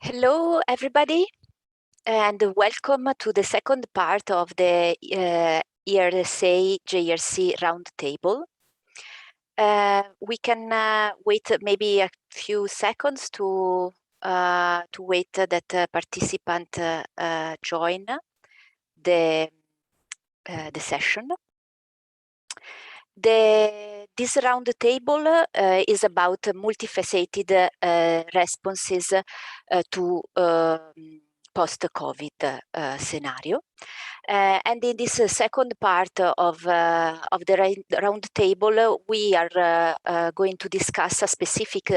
Hello, everybody, and welcome to the second part of the ERSA JRC Roundtable. We can wait maybe a few seconds to wait that participant join the session. This roundtable is about multifaceted responses to post-COVID scenario. And in this second part of the roundtable, we are going to discuss a specific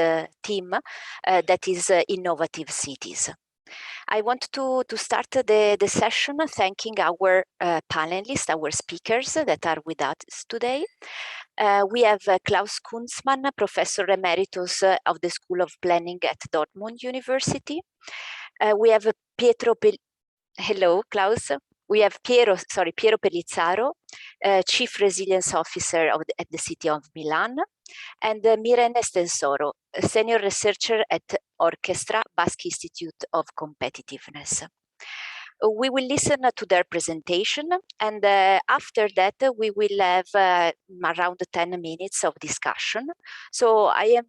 theme that is innovative cities. I want to start the session thanking our panelists, our speakers that are with us today. We have Klaus Kunzmann, Professor Emeritus of the School of Planning at Dortmund University. We have Hello, Klaus. We have Piero Pellizzaro, Chief Resilience Officer at the City of Milan, and Milan Estensoro, Senior Researcher at Orchestra, Basque Institute of Competitiveness. We will listen to their presentation, and after that we will have around 10 minutes of discussion. So I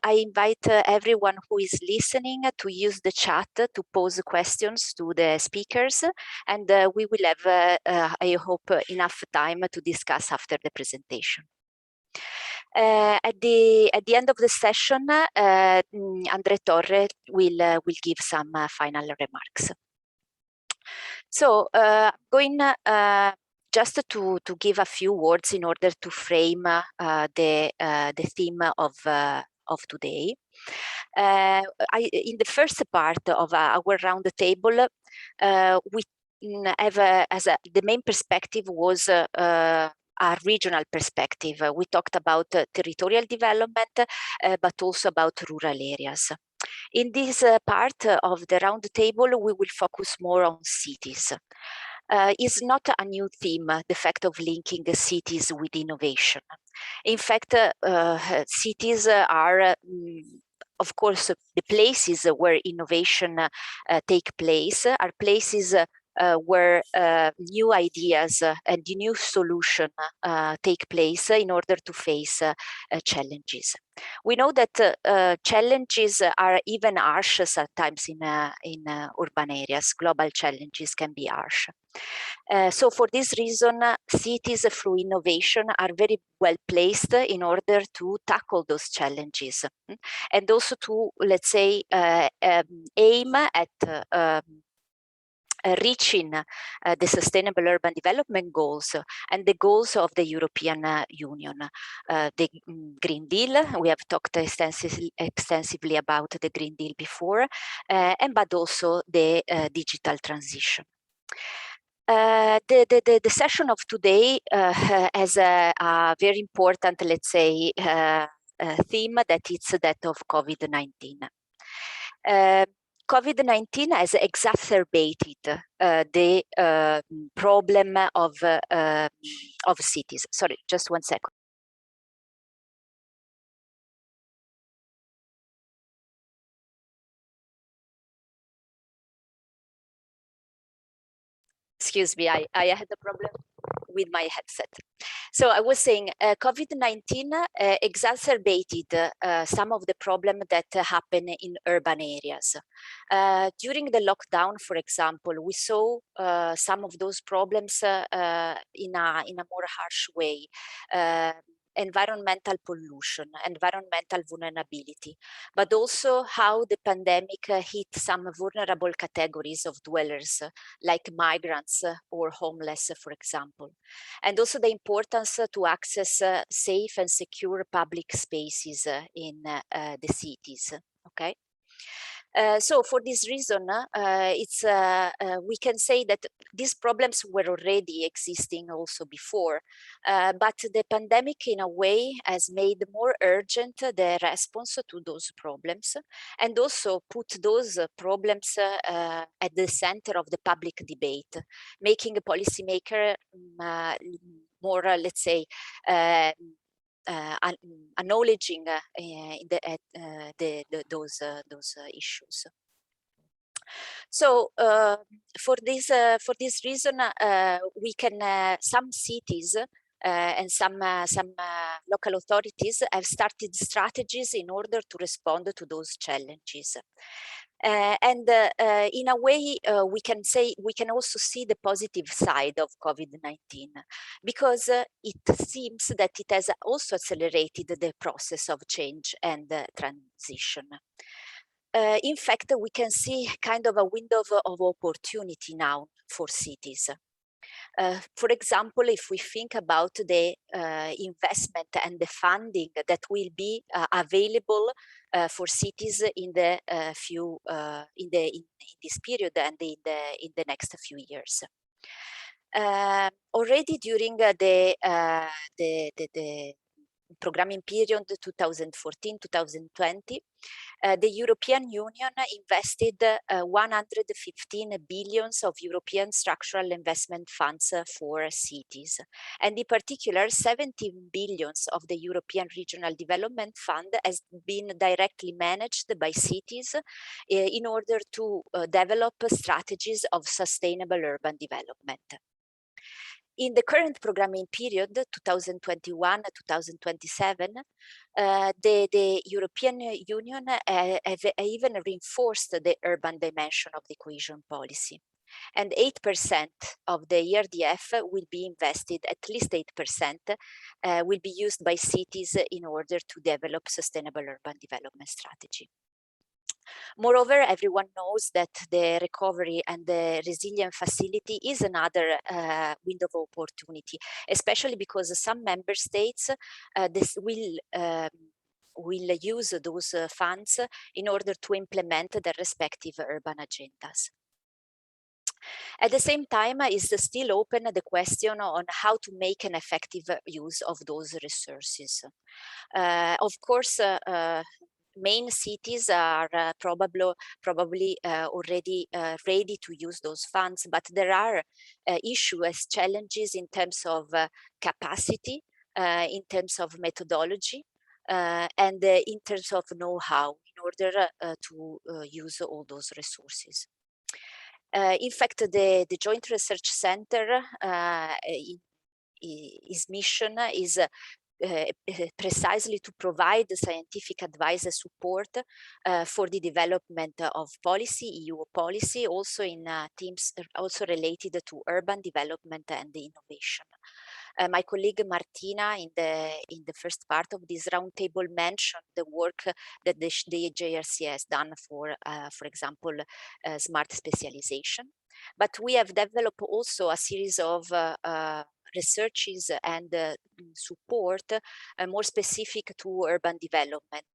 invite everyone who is listening to use the chat to pose questions to the speakers, and we will have, I hope, enough time to discuss after the presentation. At the end of the session, Andre Torre will give some final remarks. So going just to give a few words in order to frame the theme of today. In the first part of our round table, we have the main perspective was a regional perspective. We talked about territorial development, but also about rural areas. In this part of the round table, we will focus more on cities. It's not a new theme, the fact of linking cities with innovation. In fact, cities are of course, the places where innovation take place are places where new ideas and new solutions take place in order to face challenges. We know that challenges are even harsh sometimes in urban areas. Global challenges can be harsh. So for this reason, cities through innovation are very well placed in order to tackle those challenges and also to, let's say, aim at reaching the Sustainable Urban Development Goals and the goals of the European Union. The Green Deal, we have talked extensively about the Green Deal before, but also the digital transition. The session of today has a very important, let's say, theme that is that of COVID-19. COVID-19 has exacerbated the problem of cities. Sorry, just one second. Excuse me, I had a problem with my headset. So I was saying COVID-19 exacerbated some of the problems that happen in urban areas. During the lockdown, for example, we saw some of those problems in a more harsh way. Environmental pollution, environmental vulnerability, but also how the pandemic hit some vulnerable categories of dwellers, like migrants or homeless, for example. And also the importance to access safe and secure public spaces in the cities, okay? So for this reason, we can say that these problems were already existing also before, but the pandemic in a way has made more urgent the response to those problems and also put those problems at the center of the public debate, making a policymaker more, let's say, acknowledging those issues. So for this reason, we can some cities and some local authorities have started strategies in order to respond to those challenges. In a way, we can also see the positive side of COVID-19, because it seems that it has also accelerated the process of change and transition. In fact, we can see kind of a window of opportunity now for cities. For example, if we think about the investment and the funding that will be available for cities in the in this period and in the next few years. Already during the programming period 2014-2020, the European Union invested 115 billions of European structural investment funds for cities. And in particular, 17 billions of the European Regional Development Fund has been directly managed by cities in order to develop strategies of sustainable urban development. In the current programming period, 2021-2027, the European Union have even reinforced the urban dimension of the cohesion policy. And 8% of the ERDF will be invested, at least 8% will be used by cities in order to develop sustainable urban development strategy. Moreover, everyone knows that the recovery and the resilient facility is another window of opportunity, especially because some member states will use those funds in order to implement their respective urban agendas. At the same time, is still open the question on how to make an effective use of those resources. Of course, main cities are probably already ready to use those funds, but there are issues, challenges in terms of capacity, in terms of methodology, and in terms of know-how in order to use all those resources. In fact, the Joint Research Center, his mission is precisely to provide scientific advice and support for the development of policy, EU policy, also in themes also related to urban development and innovation. My colleague Martina in the first part of this roundtable mentioned the work that the JRC has done for example, smart specialization. But we have developed also a series of researches and support more specific to urban development.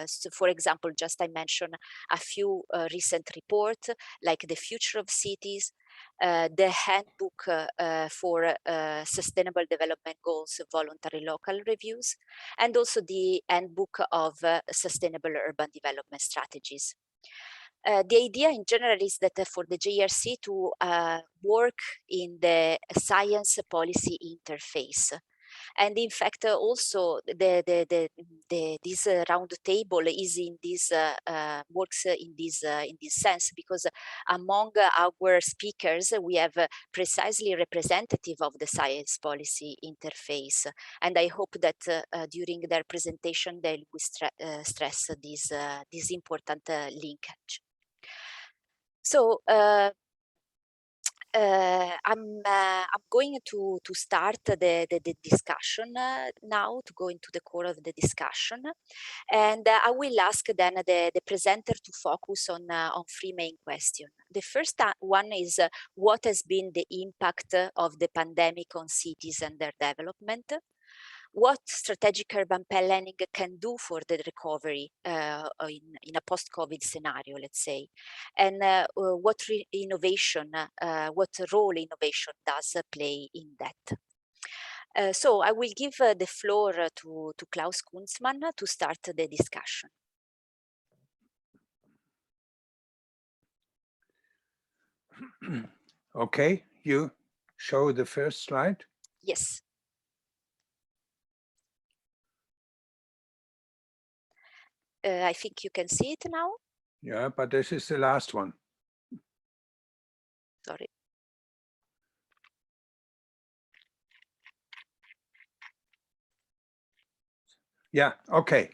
So for example, just I mentioned a few recent reports like The Future of Cities, the Handbook for Sustainable Development Goals, Voluntary Local Reviews, and also the Handbook of Sustainable Urban Development Strategies. The idea in general is that for the JRC to work in the science policy interface. And in fact, also this round table is in this works in this sense, because among our speakers we have precisely representative of the science policy interface, and I hope that during their presentation they will stress this important linkage. So I'm going to start the discussion now, to go into the core of the discussion, and I will ask then the presenter to focus on 3 main questions. The first one is what has been the impact of the pandemic on cities and their development? What strategic urban planning can do for the recovery in a post-COVID scenario, let's say, and what role innovation does play in that. So I will give the floor to Klaus Kunzmann to start the discussion. Okay, you show the first slide. Yes. I think you can see it now. Yeah, but this is the last one. Sorry. Yeah, okay,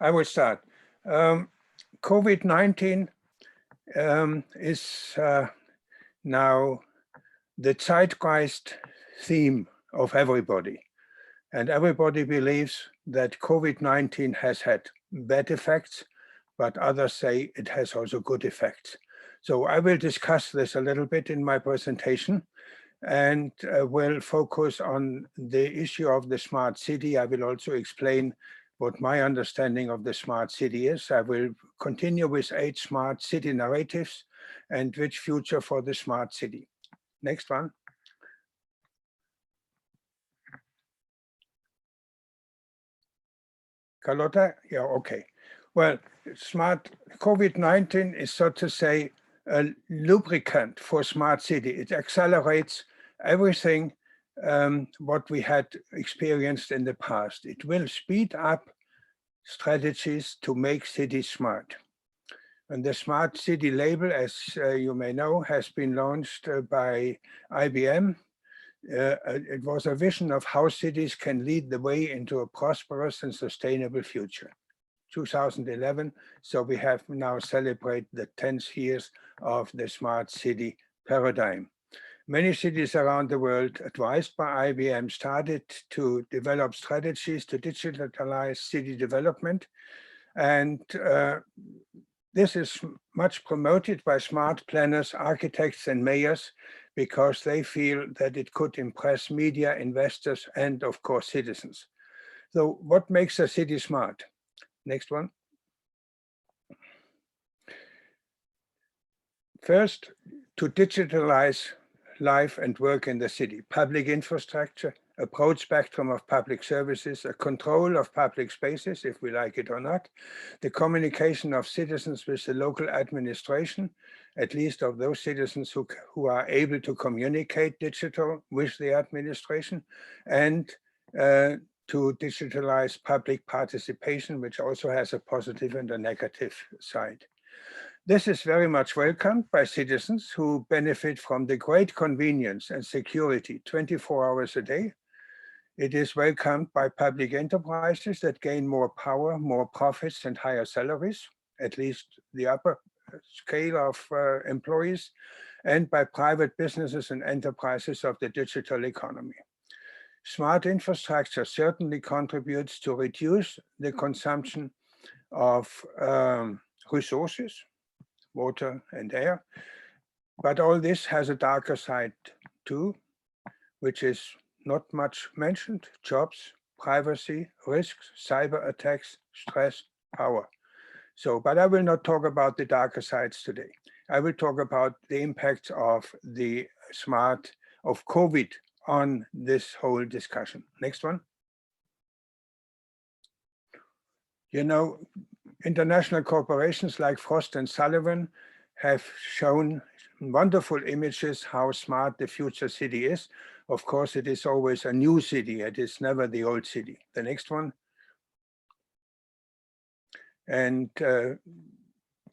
I will start. COVID-19 is now the zeitgeist theme of everybody. And everybody believes that COVID-19 has had bad effects, but others say it has also good effects. So I will discuss this a little bit in my presentation and will focus on the issue of the smart city. I will also explain what my understanding of the smart city is. I will continue with 8 smart city narratives and which future for the smart city. Next one. Carlotta? Yeah, okay. Well, smart COVID-19 is, so to say, a lubricant for smart city. It accelerates everything what we had experienced in the past. It will speed up strategies to make cities smart. And the smart city label, as you may know, has been launched by IBM. It was a vision of how cities can lead the way into a prosperous and sustainable future. 2011, so we have now celebrated the 10th years of the smart city paradigm. Many cities around the world, advised by IBM, started to develop strategies to digitalize city development. And this is much promoted by smart planners, architects, and mayors because they feel that it could impress media, investors, and of course, citizens. So what makes a city smart? Next one. First, to digitalize life and work in the city, public infrastructure, a broad spectrum of public services, a control of public spaces, if we like it or not, the communication of citizens with the local administration, at least of those citizens who are able to communicate digital with the administration, and to digitalize public participation, which also has a positive and a negative side. This is very much welcomed by citizens who benefit from the great convenience and security 24 hours a day. It is welcomed by public enterprises that gain more power, more profits, and higher salaries, at least the upper scale of employees, and by private businesses and enterprises of the digital economy. Smart infrastructure certainly contributes to reduce the consumption of resources, water and air. But all this has a darker side too, which is not much mentioned: jobs, privacy, risks, cyber attacks, stress, power. So, but I will not talk about the darker sides today. I will talk about the impact of the COVID on this whole discussion. Next one. You know, international corporations like Frost & Sullivan have shown wonderful images how smart the future city is. Of course, it is always a new city. It is never the old city. The next one. And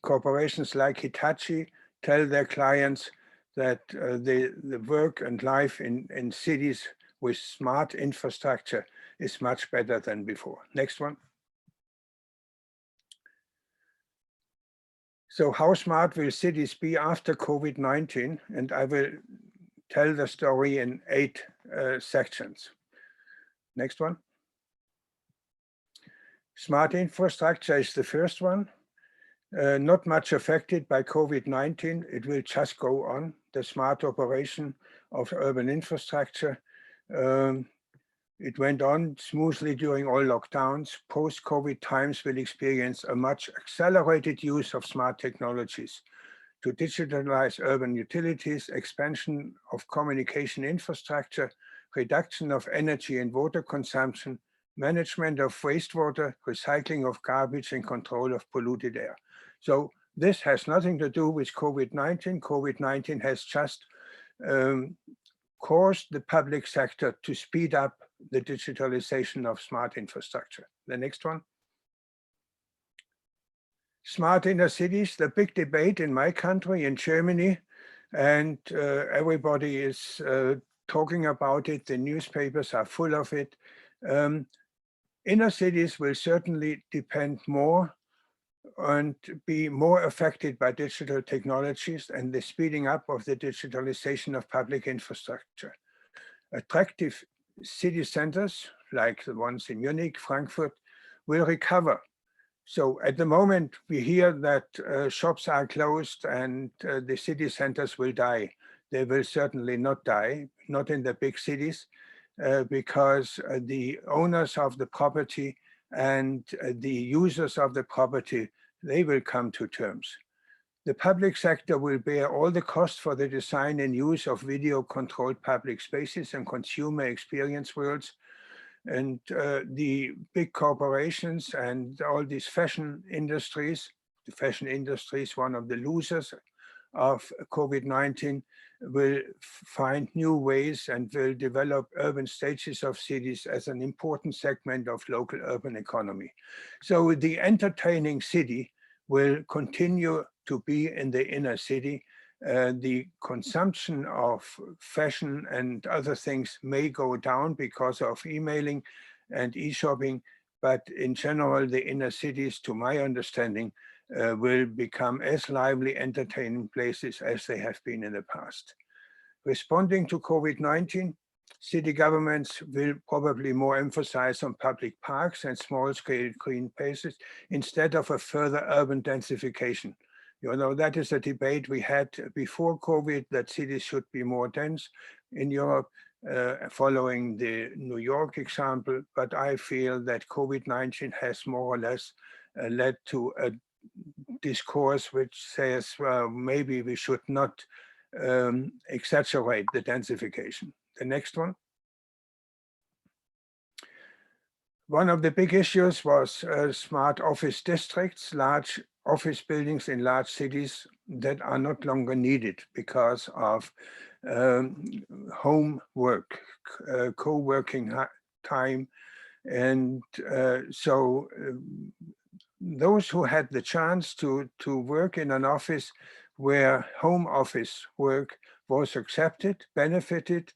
corporations like Hitachi tell their clients that the work and life in cities with smart infrastructure is much better than before. Next one. So how smart will cities be after COVID-19? And I will tell the story in 8 sections. Next one. Smart infrastructure is the first one. Not much affected by COVID-19. It will just go on. The smart operation of urban infrastructure. It went on smoothly during all lockdowns. Post-COVID times will experience a much accelerated use of smart technologies to digitalize urban utilities, expansion of communication infrastructure, reduction of energy and water consumption, management of wastewater, recycling of garbage, and control of polluted air. So this has nothing to do with COVID-19. COVID-19 has just caused the public sector to speed up the digitalization of smart infrastructure. The next one. Smart inner cities, the big debate in my country, in Germany, and everybody is talking about it. The newspapers are full of it. Inner cities will certainly depend more and be more affected by digital technologies and the speeding up of the digitalization of public infrastructure. Attractive city centers, like the ones in Munich, Frankfurt, will recover. So at the moment, we hear that shops are closed and the city centers will die. They will certainly not die, not in the big cities, because the owners of the property and the users of the property, they will come to terms. The public sector will bear all the costs for the design and use of video-controlled public spaces and consumer experience worlds. And the big corporations and all these fashion industries, the fashion industry is one of the losers of COVID-19, will find new ways and will develop urban stages of cities as an important segment of local urban economy. So the entertaining city will continue to be in the inner city. The consumption of fashion and other things may go down because of emailing and e-shopping, but in general, the inner cities, to my understanding, will become as lively entertaining places as they have been in the past. Responding to COVID-19, city governments will probably more emphasize on public parks and small-scale green spaces instead of a further urban densification. You know, that is a debate we had before COVID, that cities should be more dense in Europe, following the New York example. But I feel that COVID-19 has more or less led to a discourse which says, well, maybe we should not exaggerate the densification. The next one. One of the big issues was smart office districts, large office buildings in large cities that are not longer needed because of home work, co-working time. And so those who had the chance to work in an office where home office work was accepted, benefited,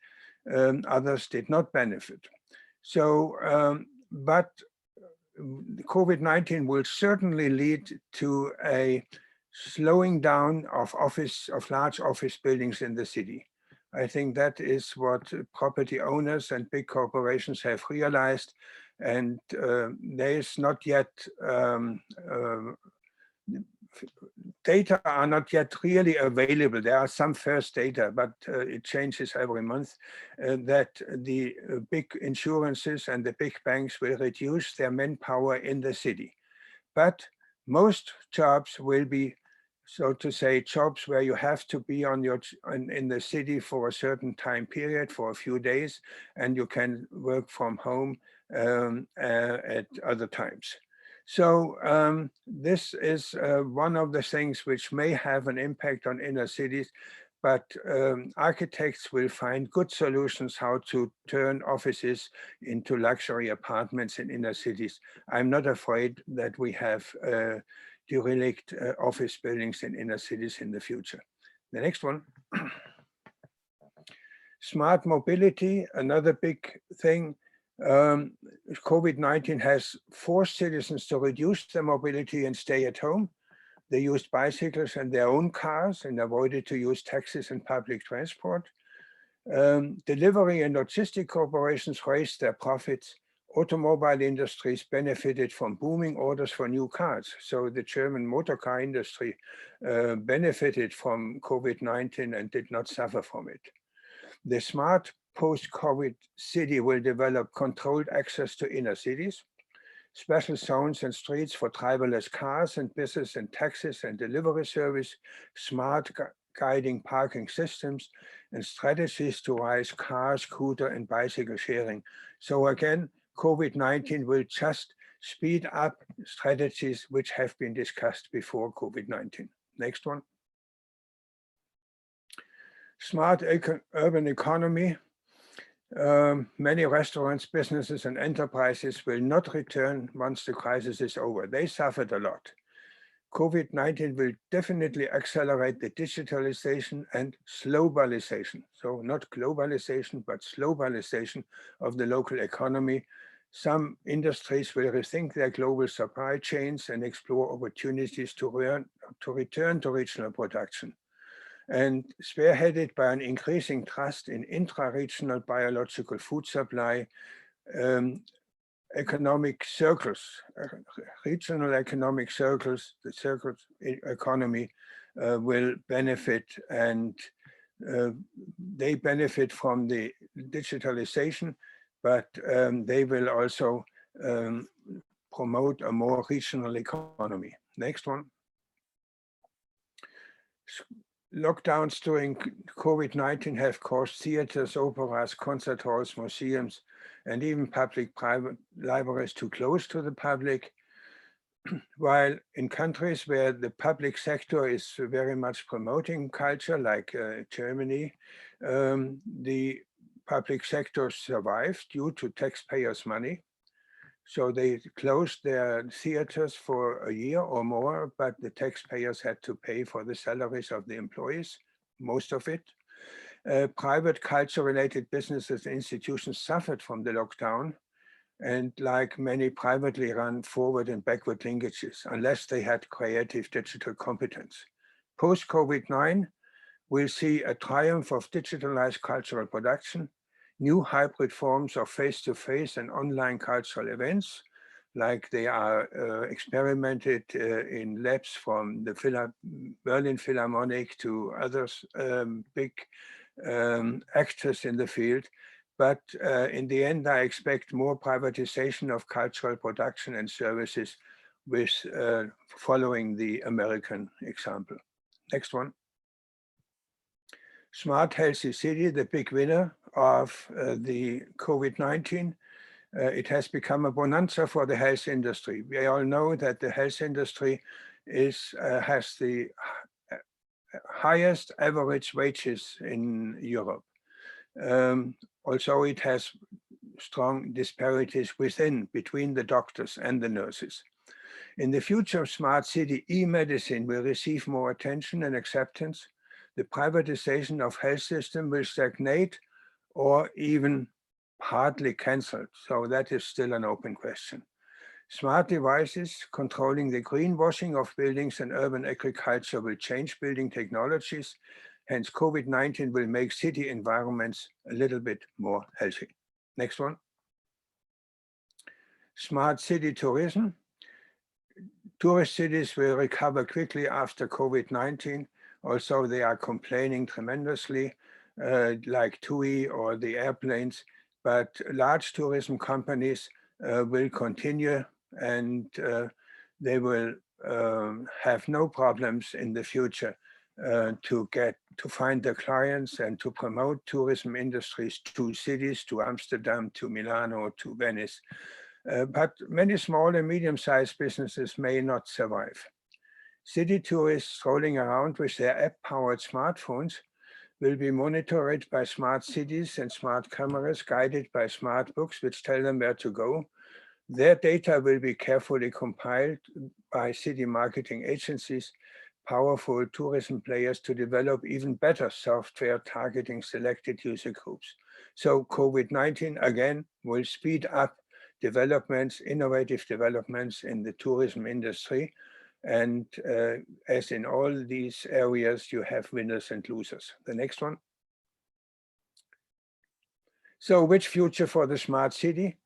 others did not benefit. So, but COVID-19 will certainly lead to a slowing down of large office buildings in the city. I think that is what property owners and big corporations have realized, and there is not yet data are not yet really available. There are some first data, but it changes every month, that the big insurances and the big banks will reduce their manpower in the city. But most jobs will be, so to say, jobs where you have to be in the city for a certain time period, for a few days, and you can work from home at other times. So this is one of the things which may have an impact on inner cities, but architects will find good solutions how to turn offices into luxury apartments in inner cities. I'm not afraid that we have derelict office buildings in inner cities in the future. The next one. Smart mobility, another big thing. COVID-19 has forced citizens to reduce their mobility and stay at home. They used bicycles and their own cars and avoided to use taxis and public transport. Delivery and logistic corporations raised their profits. Automobile industries benefited from booming orders for new cars. So the German motor car industry benefited from COVID-19 and did not suffer from it. The smart post-COVID city will develop controlled access to inner cities, special zones and streets for driverless cars and buses and taxis and delivery service, smart guiding parking systems, and strategies to raise car, scooter, and bicycle sharing. So again, COVID-19 will just speed up strategies which have been discussed before COVID-19. Next one. Smart urban economy. Many restaurants, businesses, and enterprises will not return once the crisis is over. They suffered a lot. COVID-19 will definitely accelerate the digitalization and slowbalization. So not globalization, but slowbalization of the local economy. Some industries will rethink their global supply chains and explore opportunities to return to regional production. And spearheaded by an increasing trust in intra-regional biological food supply, economic circles, regional economic circles, the circle economy will benefit, and they benefit from the digitalization, but they will also promote a more regional economy. Next one. Lockdowns during COVID-19 have caused theaters, operas, concert halls, museums, and even public-private libraries to close to the public, while in countries where the public sector is very much promoting culture, like Germany, the public sector survived due to taxpayers' money. So they closed their theaters for a year or more, but the taxpayers had to pay for the salaries of the employees, most of it. Private culture-related businesses and institutions suffered from the lockdown, and like many privately run forward and backward linkages, unless they had creative digital competence. Post-COVID-19, we'll see a triumph of digitalized cultural production, new hybrid forms of face-to-face and online cultural events, like they are experimented in labs from the Berlin Philharmonic to others, big actors in the field. But in the end, I expect more privatization of cultural production and services with following the American example. Next one. Smart Healthy City, the big winner of the COVID-19. It has become a bonanza for the health industry. We all know that the health industry has the highest average wages in Europe. Also, it has strong disparities between the doctors and the nurses. In the future of smart city, e-medicine will receive more attention and acceptance. The privatization of health system will stagnate or even partly cancelled. So that is still an open question. Smart devices controlling the greenwashing of buildings and urban agriculture will change building technologies. Hence, COVID-19 will make city environments a little bit more healthy. Next one. Smart city tourism. Tourist cities will recover quickly after COVID-19. Also, they are complaining tremendously, like TUI or the airplanes, but large tourism companies will continue, and they will have no problems in the future to find the clients and to promote tourism industries to cities, to Amsterdam, to Milan, or to Venice. But many small and medium-sized businesses may not survive. City tourists strolling around with their app-powered smartphones will be monitored by smart cities and smart cameras, guided by smart books which tell them where to go. Their data will be carefully compiled by city marketing agencies, powerful tourism players, to develop even better software targeting selected user groups. So COVID-19 again will speed up developments, innovative developments in the tourism industry. And as in all these areas, you have winners and losers. The next one. So which future for the smart city?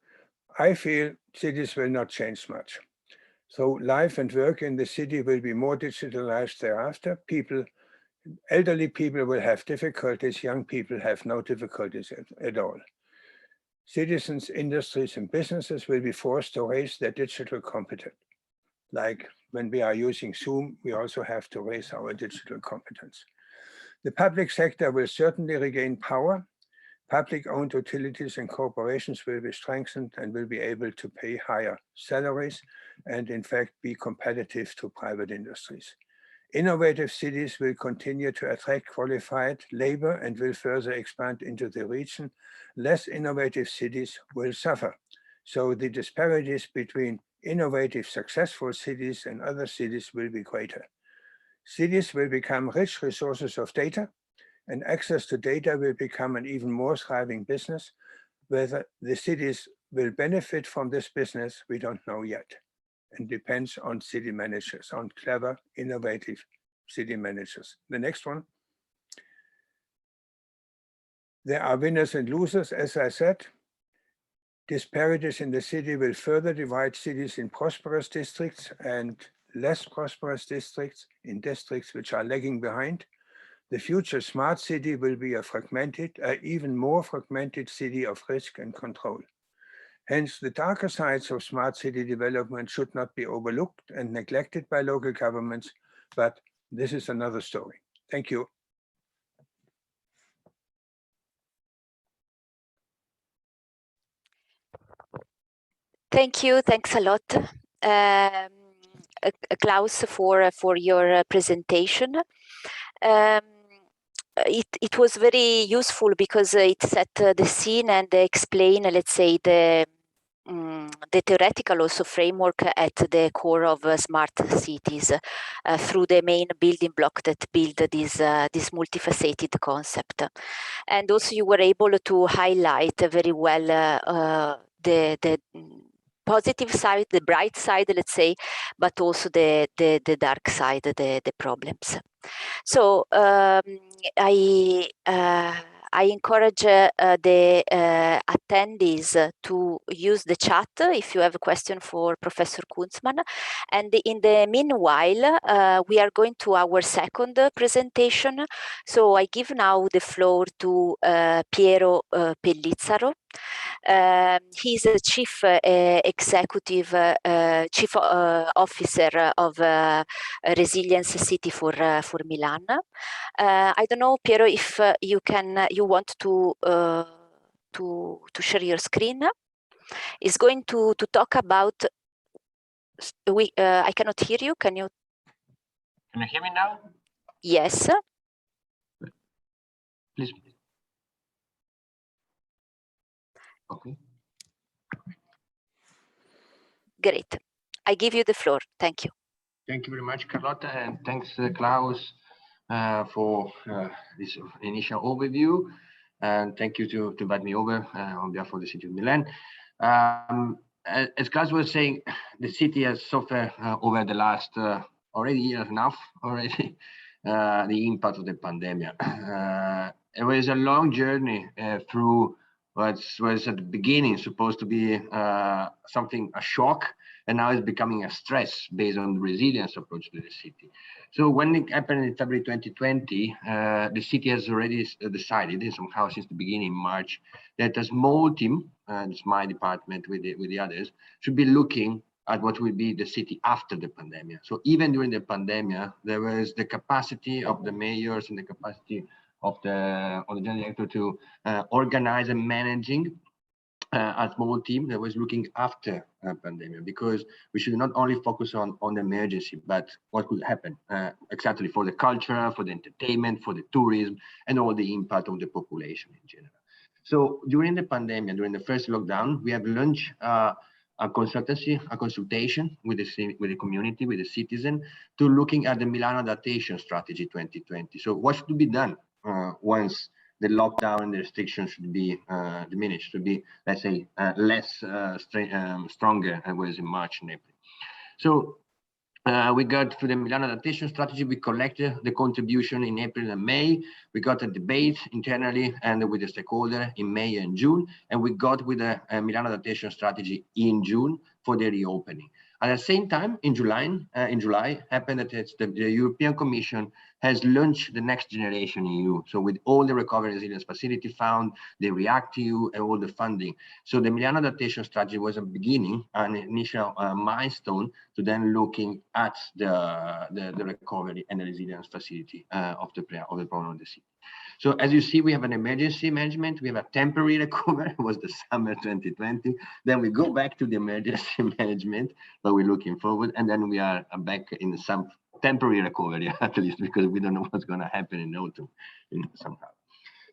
I feel cities will not change much. So life and work in the city will be more digitalized thereafter. Elderly people will have difficulties, young people have no difficulties at all. Citizens, industries, and businesses will be forced to raise their digital competence. Like when we are using Zoom, we also have to raise our digital competence. The public sector will certainly regain power. Public-owned utilities and corporations will be strengthened and will be able to pay higher salaries and, in fact, be competitive to private industries. Innovative cities will continue to attract qualified labor and will further expand into the region. Less innovative cities will suffer. So the disparities between Innovative, successful cities and other cities will be greater. Cities will become rich resources of data, and access to data will become an even more thriving business. Whether the cities will benefit from this business, we don't know yet, and depends on city managers, on clever, innovative city managers. The next one. There are winners and losers, as I said. Disparities in the city will further divide cities in prosperous districts and less prosperous districts, in districts which are lagging behind. The future smart city will be a fragmented, even more fragmented city of risk and control. Hence, the darker sides of smart city development should not be overlooked and neglected by local governments, but this is another story. Thank you. Thank you. Thanks a lot, Klaus, for your presentation. It was very useful because it set the scene and explain, let's say, the theoretical also framework at the core of smart cities through the main building block that build this multifaceted concept. And also you were able to highlight very well the positive side, the bright side, let's say, but also the dark side, the problems. So I encourage the attendees to use the chat if you have a question for Professor Kunzmann. And in the meanwhile, we are going to our second presentation. So I give now the floor to Piero Pellizzaro. He's a chief executive, chief officer of Resilience City for Milan. I don't know, Piero, if you want to share your screen. Is going to talk about. I cannot hear you. Can you? Can you hear me now? Yes. Please. Okay. Great. I give you the floor. Thank you. Thank you very much, Carlotta, and thanks, Klaus, for this initial overview. And thank you to invite me over on behalf of the city of Milan. As Klaus was saying, the city has suffered over the last already year and a half already the impact of the pandemic. It was a long journey through what was at the beginning supposed to be a shock, and now it's becoming a stress based on the resilience approach to the city. So when it happened in February 2020, the city has already decided somehow since the beginning in March that a small team, it's my department with the others, should be looking at what will be the city after the pandemic. So even during the pandemic, there was the capacity of the mayors and the capacity of the general director to organize and managing a small team that was looking after a pandemic, because we should not only focus on the emergency, but what could happen exactly for the culture, for the entertainment, for the tourism, and all the impact on the population in general. So during the pandemic, during the first lockdown, we have launched a consultation with the community, with the citizen, to looking at the Milan adaptation strategy 2020. So what should be done once the lockdown and the restrictions should be diminished, should be, let's say, less stronger than it was in March and April. So we got to the Milan adaptation strategy. We collected the contribution in April and May. We got a debate internally and with the stakeholder in May and June, and we got with the Milan adaptation strategy in June for the reopening. At the same time, in July, happened that the European Commission has launched the Next Generation EU. So with all the recovery resilience facility fund, the REACT-EU, and all the funding. So the Milan adaptation strategy was a beginning, an initial milestone to then looking at the recovery and the resilience facility of the problem of the city. So as you see, we have an emergency management, we have a temporary recovery, it was the summer 2020. Then we go back to the emergency management, but we're looking forward. And then we are back in some temporary recovery, at least, because we don't know what's going to happen in autumn somehow.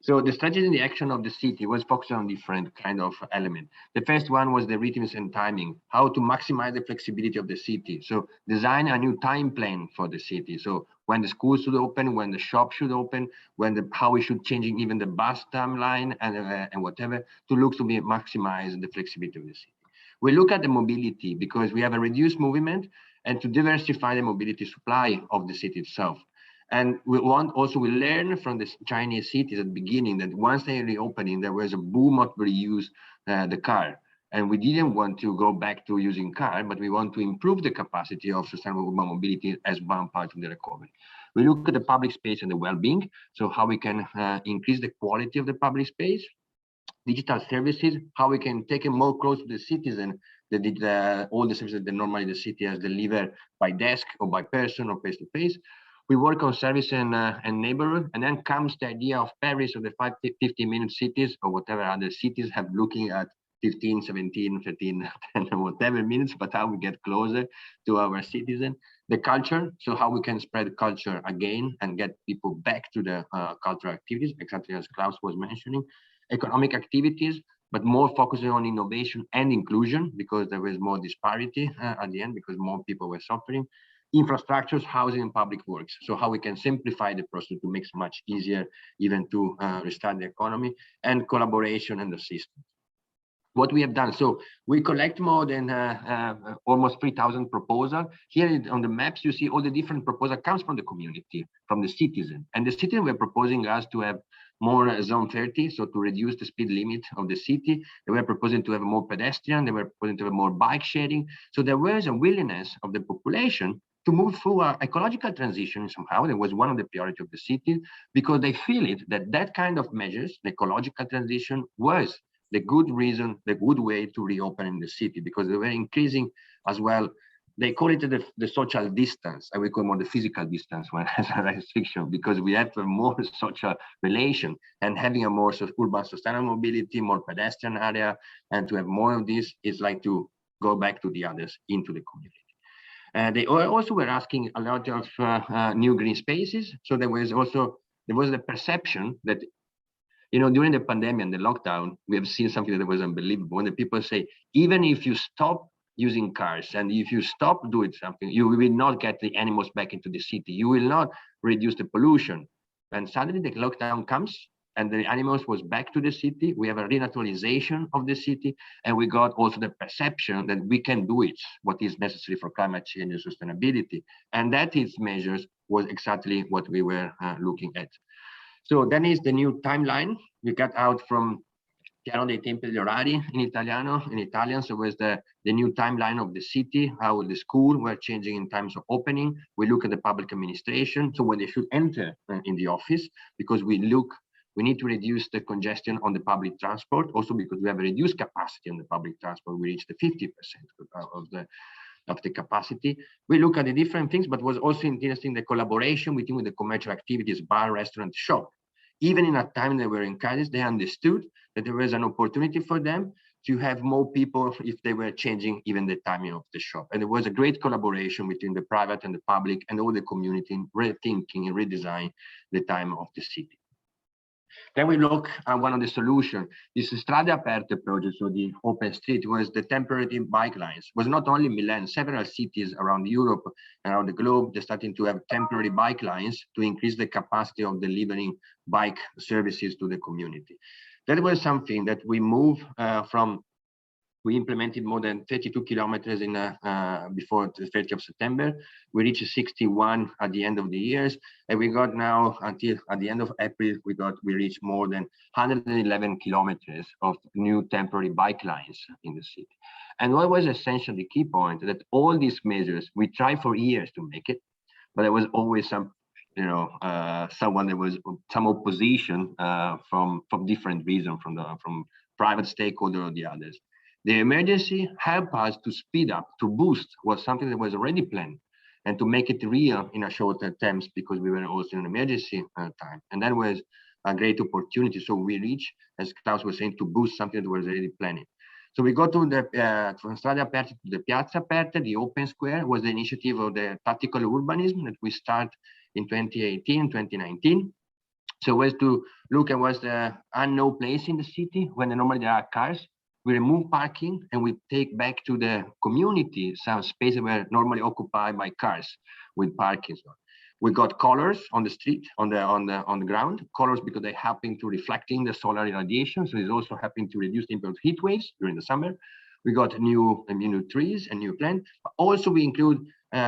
So the strategy and the action of the city was focused on different kind of elements. The first one was the rhythms and timing, how to maximize the flexibility of the city. So design a new time plan for the city. So when the schools should open, when the shop should open, how we should change even the bus timeline and whatever to look to be maximize the flexibility of the city. We look at the mobility because we have a reduced movement and to diversify the mobility supply of the city itself. And we learn from the Chinese cities at the beginning that once they reopening, there was a boom of reuse the car. And we didn't want to go back to using car, but we want to improve the capacity of sustainable urban mobility as one part of the recovery. We look at the public space and the well-being, so how we can increase the quality of the public space, digital services, how we can take it more close to the citizen, all the services that normally the city has delivered by desk or by person or face-to-face. We work on service and neighborhood, and then comes the idea of Paris or the 15 million cities or whatever other cities have looking at 15, 17, 13, 10, whatever minutes, but how we get closer to our citizen. The culture, so how we can spread culture again and get people back to the cultural activities, exactly as Klaus was mentioning. Economic activities, but more focusing on innovation and inclusion because there was more disparity at the end because more people were suffering. Infrastructures, housing, and public works. So how we can simplify the process to make it much easier even to restart the economy, and collaboration and assistance. What we have done, so we collect more than almost 3,000 proposals. Here on the maps, you see all the different proposals comes from the community, from the citizen. And the citizen were proposing us to have more zone 30, so to reduce the speed limit of the city. They were proposing to have more pedestrian, they were proposing to have more bike sharing. So there was a willingness of the population to move through an ecological transition somehow. That was one of the priorities of the city because they feel it that kind of measures, the ecological transition, was the good reason, the good way to reopen in the city because they were increasing as well. They call it the social distance. I will call it more the physical distance when as a restriction because we have a more social relation and having a more urban sustainable mobility, more pedestrian area, and to have more of this is like to go back to the others into the community. They also were asking a lot of new green spaces. So there was the perception that, you know, during the pandemic and the lockdown, we have seen something that was unbelievable. When the people say, even if you stop using cars and if you stop doing something, you will not get the animals back into the city. You will not reduce the pollution. And suddenly the lockdown comes and the animals was back to the city. We have a renaturalization of the city, and we got also the perception that we can do it, what is necessary for climate change and sustainability. And that its measures was exactly what we were looking at. So then is the new timeline. We got out from piano dei tempi degli orari in Italian. So it was the new timeline of the city, how the school were changing in terms of opening. We look at the public administration, so when they should enter in the office, because we need to reduce the congestion on the public transport, also because we have a reduced capacity on the public transport. We reached the 50% of the capacity. We look at the different things, but was also interesting the collaboration between the commercial activities, bar, restaurant, shop. Even in a time they were in crisis, they understood that there was an opportunity for them to have more people if they were changing even the timing of the shop. And there was a great collaboration between the private and the public and all the community in rethinking and redesign the time of the city. Then we look at one of the solutions. This Strade Aperte project, so the open street, was the temporary bike lines. It was not only Milan, several cities around Europe, around the globe, they're starting to have temporary bike lines to increase the capacity of delivering bike services to the community. That was something that we moved from. We implemented more than 32 kilometers in before the 30th of September. We reached 61 at the end of the years, and we got now until at the end of April, we reached more than 111 kilometers of new temporary bike lines in the city. And what was essentially the key point that all these measures we tried for years to make it, but there was always some, someone there was some opposition from different reasons, from private stakeholder or the others. The emergency helped us to speed up, to boost was something that was already planned, and to make it real in a shorter terms because we were also in an emergency time. And that was a great opportunity. So we reached, as Klaus was saying, to boost something that was already planning. So we go to the from Strade Aperte to the Piazza Aperte, the open square was the initiative of the tactical urbanism that we start in 2018, 2019. So was to look at what's the unknown place in the city when normally there are cars. We remove parking and we take back to the community some spaces were normally occupied by cars with parking. We got colors on the street, on the ground. Colors because they're helping to reflecting the solar irradiation, so it's also helping to reduce the impact of heat waves during the summer. We got new trees and new plants. But also we include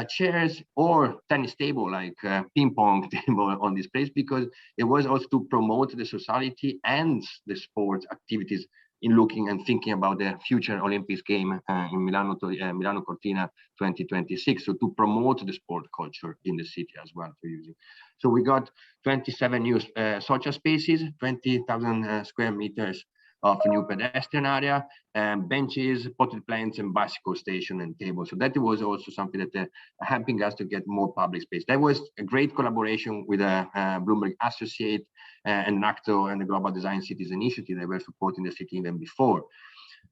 chairs or tennis table, like ping pong table on this place, because it was also to promote the society and the sports activities in looking and thinking about the future Olympics game in Milano Cortina 2026. So to promote the sport culture in the city as well for using. So we got 27 new social spaces, 20,000 square meters of new pedestrian area, benches, potted plants, and bicycle station and tables. So that was also something that helping us to get more public space. That was a great collaboration with Bloomberg Associate and NACTO and the Global Design Cities Initiative that were supporting the city even before.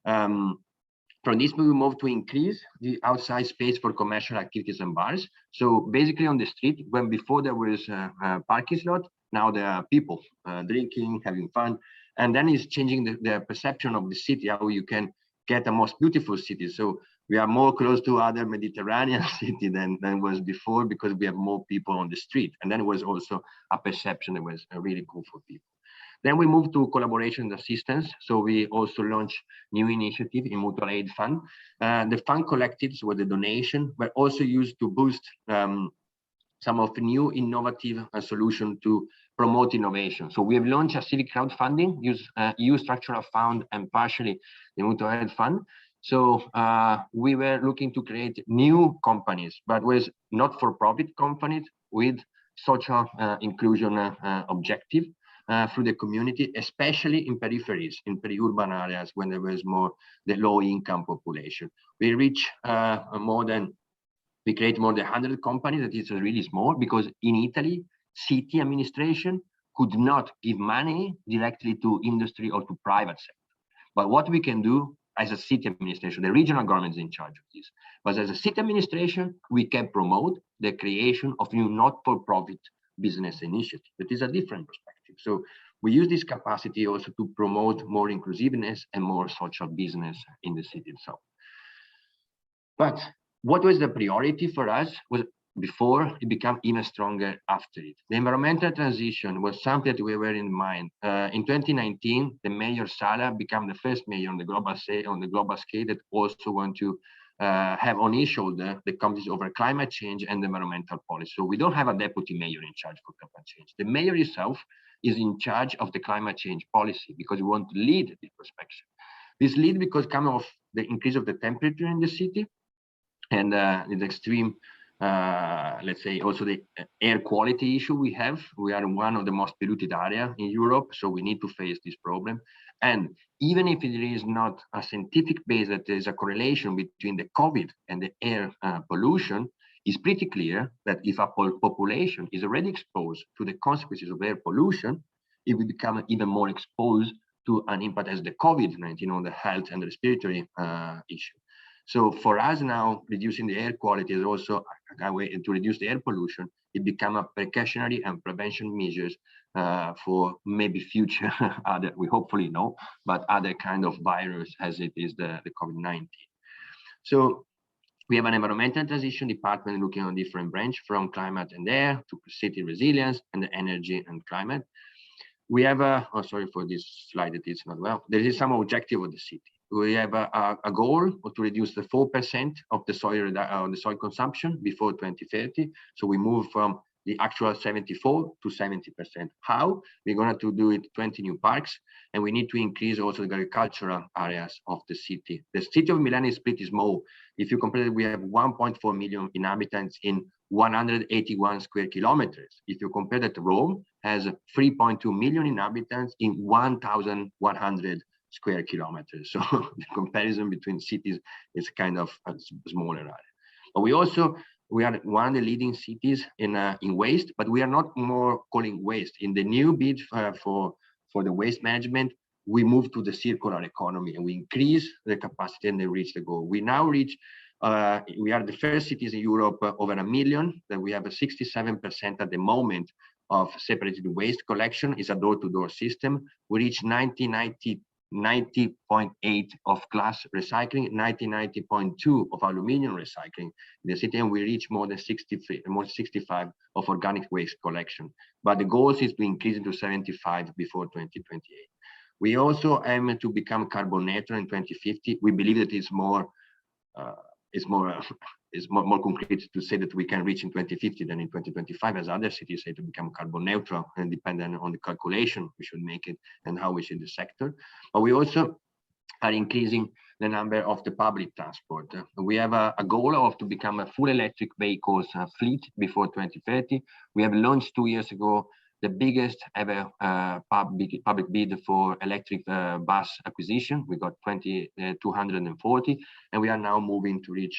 From this, we moved to increase the outside space for commercial activities and bars. So basically on the street, when before there was a parking slot, now there are people drinking, having fun. And then it's changing the perception of the city, how you can get a most beautiful city. So we are more close to other Mediterranean city than was before because we have more people on the street. And then it was also a perception that was really cool for people. Then we moved to collaboration and assistance. So we also launched new initiative in mutual aid fund. The fund collectives were the donation, but also used to boost some of the new innovative solution to promote innovation. So we have launched a civic crowdfunding, use EU structural fund and partially the mutual aid fund. So we were looking to create new companies, but with not-for-profit companies with social inclusion objective through the community, especially in peripheries, in peri-urban areas when there was more the low-income population. We reach we create more than 100 companies. That is really small because in Italy, city administration could not give money directly to industry or to private sector. But what we can do as a city administration, the regional government is in charge of this. But as a city administration, we can promote the creation of new not-for-profit business initiative. That is a different perspective. So we use this capacity also to promote more inclusiveness and more social business in the city itself. But what was the priority for us was before it became even stronger after it. The environmental transition was something that we were in mind. In 2019, the Mayor Sala became the first mayor on the global scale that also want to have on his shoulder the committees over climate change and environmental policy. So we don't have a deputy mayor in charge for climate change. The mayor himself is in charge of the climate change policy because we want to lead this perspective. This lead because coming off the increase of the temperature in the city and the extreme, let's say also the air quality issue we have. We are one of the most polluted area in Europe, so we need to face this problem. And even if there is not a scientific base that there is a correlation between the COVID and the air pollution, it's pretty clear that if a population is already exposed to the consequences of air pollution, it will become even more exposed to an impact as the COVID-19 on the health and respiratory issue. So for us now, reducing the air quality is also a way to reduce the air pollution. It become a precautionary and prevention measures for maybe future other, we hopefully know, but other kind of virus as it is the COVID-19. So we have an environmental transition department looking on different branch from climate and air to city resilience and the energy and climate. We have oh, sorry for this slide, that it's not well. There is some objective of the city. We have a goal to reduce the 4% of the soil consumption before 2030. So we move from the actual 74 to 70%. How? We're going to do it 20 new parks, and we need to increase also the agricultural areas of the city. The city of Milan is pretty small. If you compare it, we have 1.4 million inhabitants in 181 square kilometers. If you compare that to Rome, has 3.2 million inhabitants in 1,100 square kilometers. So the comparison between cities is kind of a smaller area. But we are one of the leading cities in waste, but we are not more calling waste. In the new bid for the waste management, we move to the circular economy and we increase the capacity and they reach the goal. We now reach, we are the first cities in Europe over 1 million, that we have a 67% at the moment of separated waste collection is a door-to-door system. We reach 90.8 of glass recycling, 90.2 of aluminium recycling in the city, and we reach more than 65 of organic waste collection. But the goal is to increase it to 75 before 2028. We also aim to become carbon neutral in 2050. We believe that it's more concrete to say that we can reach in 2050 than in 2025, as other cities say, to become carbon neutral, and dependent on the calculation we should make it and how we see the sector. But we also are increasing the number of the public transport. We have a goal of to become a full electric vehicles fleet before 2030. We have launched 2 years ago the biggest ever public bid for electric bus acquisition. We got 240, and we are now moving to reach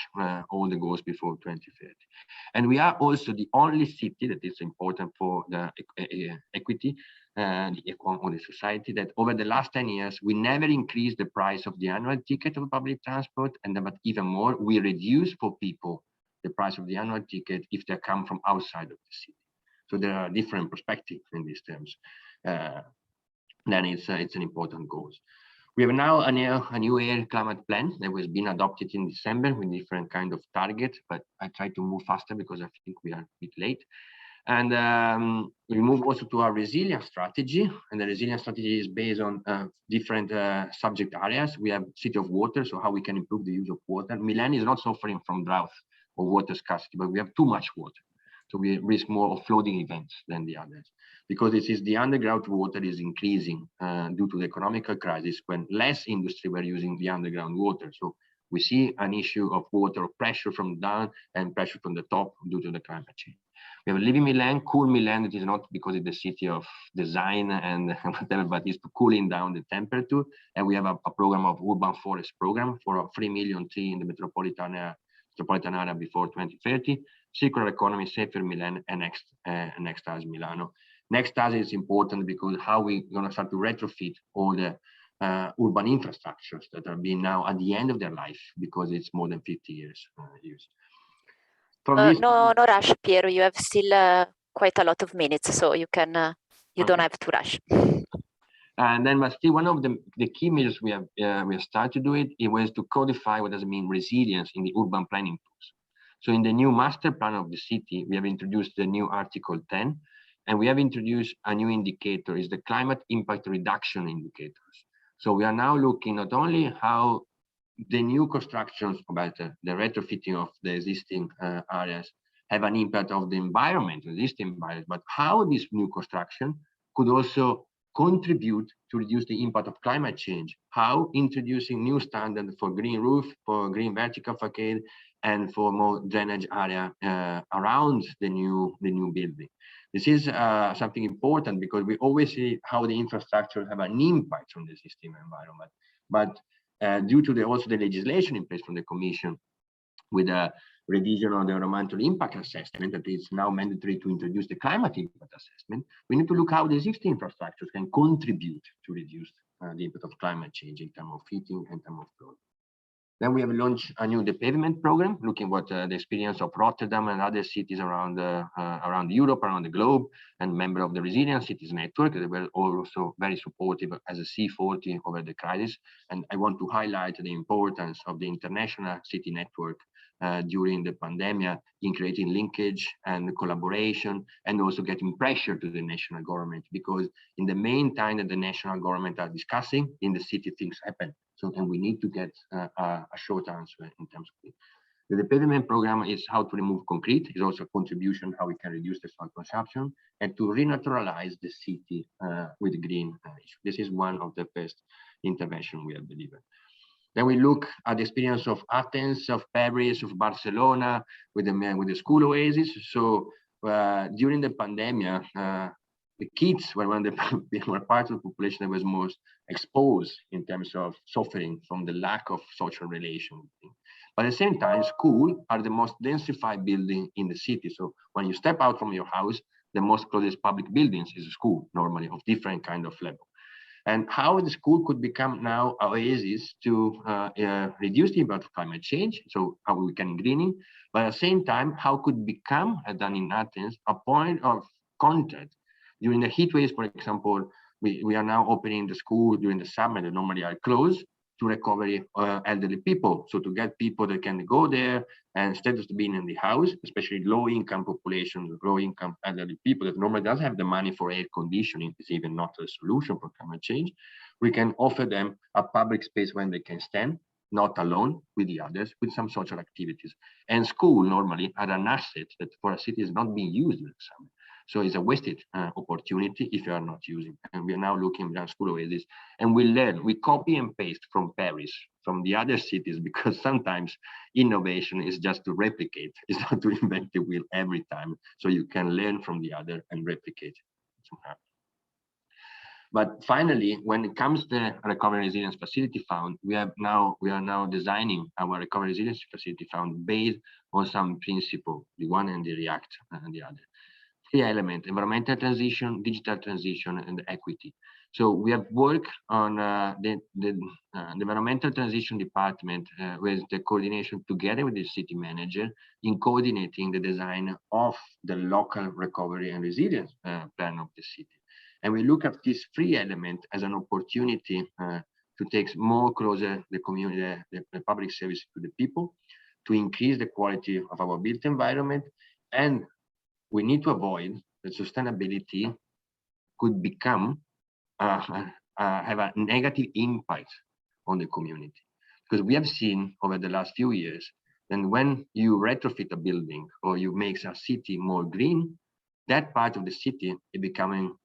all the goals before 2030. And we are also the only city that is important for the equity and on the society, that over the last 10 years, we never increased the price of the annual ticket of public transport, and but even more, we reduce for people the price of the annual ticket if they come from outside of the city. So there are different perspectives in these terms. Then it's an important goal. We have now a new air climate plan that was been adopted in December with different kind of targets, but I try to move faster because I think we are a bit late. And we move also to our resilience strategy, and the resilience strategy is based on different subject areas. We have city of water, so how we can improve the use of water. Milan is not suffering from drought or water scarcity, but we have too much water. So we risk more of flooding events than the others, because it is the underground water is increasing due to the economical crisis, when less industry were using the underground water. So we see an issue of water pressure from down and pressure from the top due to the climate change. We have a living Milan, cool Milan. It is not because it's the city of design and whatever, but it's to cooling down the temperature. And we have a program of urban forest program for a 3 million tree in the metropolitan area before 2030. Circular economy, safer Milan, and next as Milano. Next as is important because how we gonna start to retrofit all the urban infrastructures that are being now at the end of their life because it's more than 50 years used. No rush, Piero. You have still quite a lot of minutes, so you can you don't have to rush. And then, but still, one of the key measures we have started to do it was to codify what does it mean resilience in the urban planning tools. So in the new master plan of the city, we have introduced the new Article 10, and we have introduced a new indicator, is the climate impact reduction indicators. So we are now looking not only how the new constructions about the retrofitting of the existing areas have an impact of the environment, existing environment, but how this new construction could also contribute to reduce the impact of climate change, how introducing new standards for green roof, for green vertical facade, and for more drainage area around the new building. This is something important because we always see how the infrastructure have an impact on the existing environment. But due to also the legislation in place from the Commission with a revision of the environmental impact assessment that is now mandatory to introduce the climate impact assessment, we need to look how the existing infrastructures can contribute to reduce the impact of climate change in terms of heating and in terms of flooding. Then we have launched a new depavement program, looking at the experience of Rotterdam and other cities around Europe, around the globe, and member of the Resilient Cities Network. They were also very supportive as a C40 over the crisis. And I want to highlight the importance of the international city network during the pandemic in creating linkage and collaboration, and also getting pressure to the national government, because in the main time that the national government are discussing, in the city things happen. So then we need to get a short answer in terms of it. The depavement program is how to remove concrete. It's also a contribution how we can reduce the soil consumption and to renaturalize the city with green issue. This is one of the best intervention we have delivered. Then we look at the experience of Athens, of Paris, of Barcelona with the school oasis. So during the pandemic, the kids were were part of the population that was most exposed in terms of suffering from the lack of social relation. But at the same time, schools are the most densified building in the city. So when you step out from your house, the most closest public buildings is a school, normally of different kind of level. And how the school could become now an oasis to reduce the impact of climate change, so how we can greening, but at the same time, how could become, done in Athens, a point of contact During the heat waves, for example, we are now opening the school during the summer that normally are closed to recovery elderly people. So to get people that can go there and instead of being in the house, especially low-income population, low-income elderly people that normally doesn't have the money for air conditioning, is even not a solution for climate change. We can offer them a public space when they can stand, not alone with the others, with some social activities. And school normally are an asset that for a city is not being used in the summer. So it's a wasted opportunity if you are not using. And we are now looking at school oasis, and we learn, we copy and paste from Paris, from the other cities, because sometimes innovation is just to replicate. It's not to invent the wheel every time. So you can learn from the other and replicate somehow. But finally, when it comes to the Recovery and Resilience Facility Fund, we are now designing our Recovery and Resilience Facility Fund based on some principle, the one and the react and the other. 3 elements: environmental transition, digital transition, and equity. So we have worked on the environmental transition department with the coordination together with the city manager in coordinating the design of the local recovery and resilience plan of the city. And we look at these 3 elements as an opportunity to take more closer the community, the public service to the people, to increase the quality of our built environment, and we need to avoid that sustainability could become have a negative impact on the community. Because we have seen over the last few years that when you retrofit a building or you make a city more green, that part of the city is becoming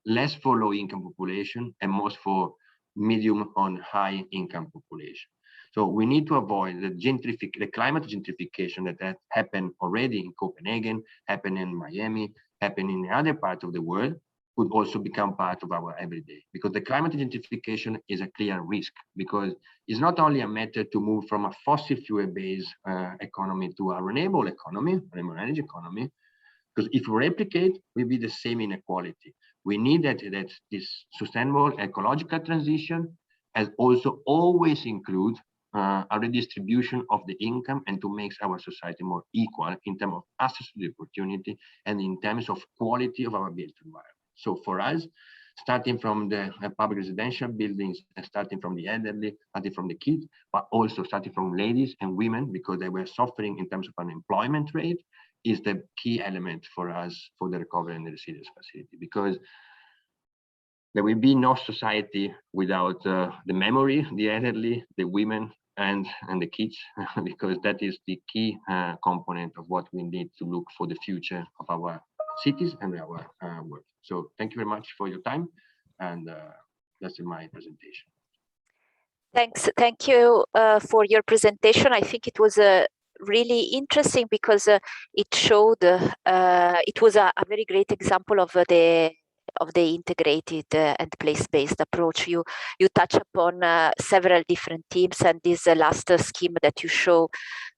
less for low-income population and more for medium on high-income population. So we need to avoid the climate gentrification that happened already in Copenhagen, happened in Miami, happened in the other part of the world, could also become part of our everyday. Because the climate gentrification is a clear risk, because it's not only a matter to move from a fossil fuel-based economy to a renewable economy, renewable energy economy, because if we replicate, we'll be the same inequality. We need that this sustainable ecological transition as also always include a redistribution of the income and to make our society more equal in terms of access to the opportunity and in terms of quality of our built environment. So for us, starting from the public residential buildings, and starting from the elderly, starting from the kids, but also starting from ladies and women, because they were suffering in terms of unemployment rate, is the key element for us for the recovery and the resilience facility, because there will be no society without the memory, the elderly, the women, and the kids, because that is the key component of what we need to look for the future of our cities and our work. So thank you very much for your time, and that's my presentation. Thanks. Thank you for your presentation. I think it was really interesting because it showed it was a very great example of the integrated and place-based approach. You touch upon several different themes, and this last scheme that you show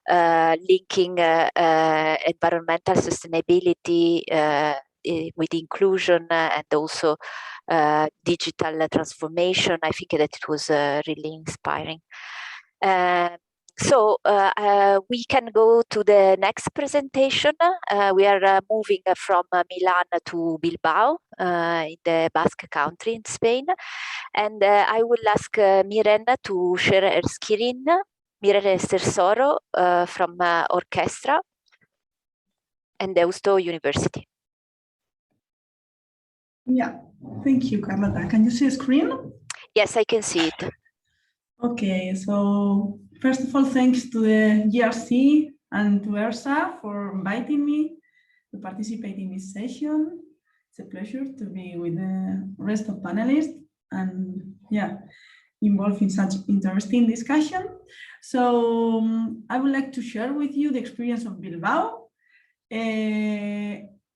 linking environmental sustainability with inclusion and also digital transformation. I think that it was really inspiring. So we can go to the next presentation. We are moving from Milan to Bilbao in the Basque Country in Spain. And I will ask Mirena to share her screen. Mirena Stersoro from Orchestra and Deusto University. Yeah, thank you, Carlota. Can you see the screen? Yes, I can see it. Okay, so first of all, thanks to the JRC and to ERSA for inviting me to participate in this session. It's a pleasure to be with the rest of panelists and involved in such interesting discussion. So I would like to share with you the experience of Bilbao.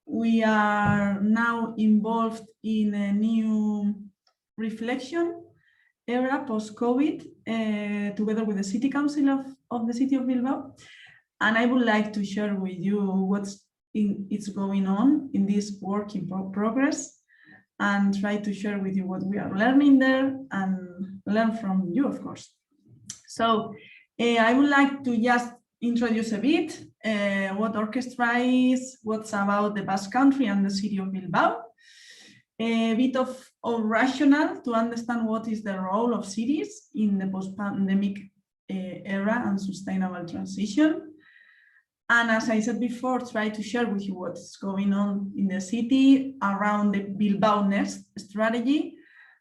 We are now involved in a new reflection era post-COVID, together with the City Council of the City of Bilbao. And I would like to share with you what's going on in this work in progress, and try to share with you what we are learning there and learn from you, of course. So I would like to just introduce a bit what Orchestra is, what's about the Basque Country and the City of Bilbao. a bit of rationale to understand what is the role of cities in the post-pandemic era and sustainable transition. And as I said before, try to share with you what's going on in the city around the Bilbao Next strategy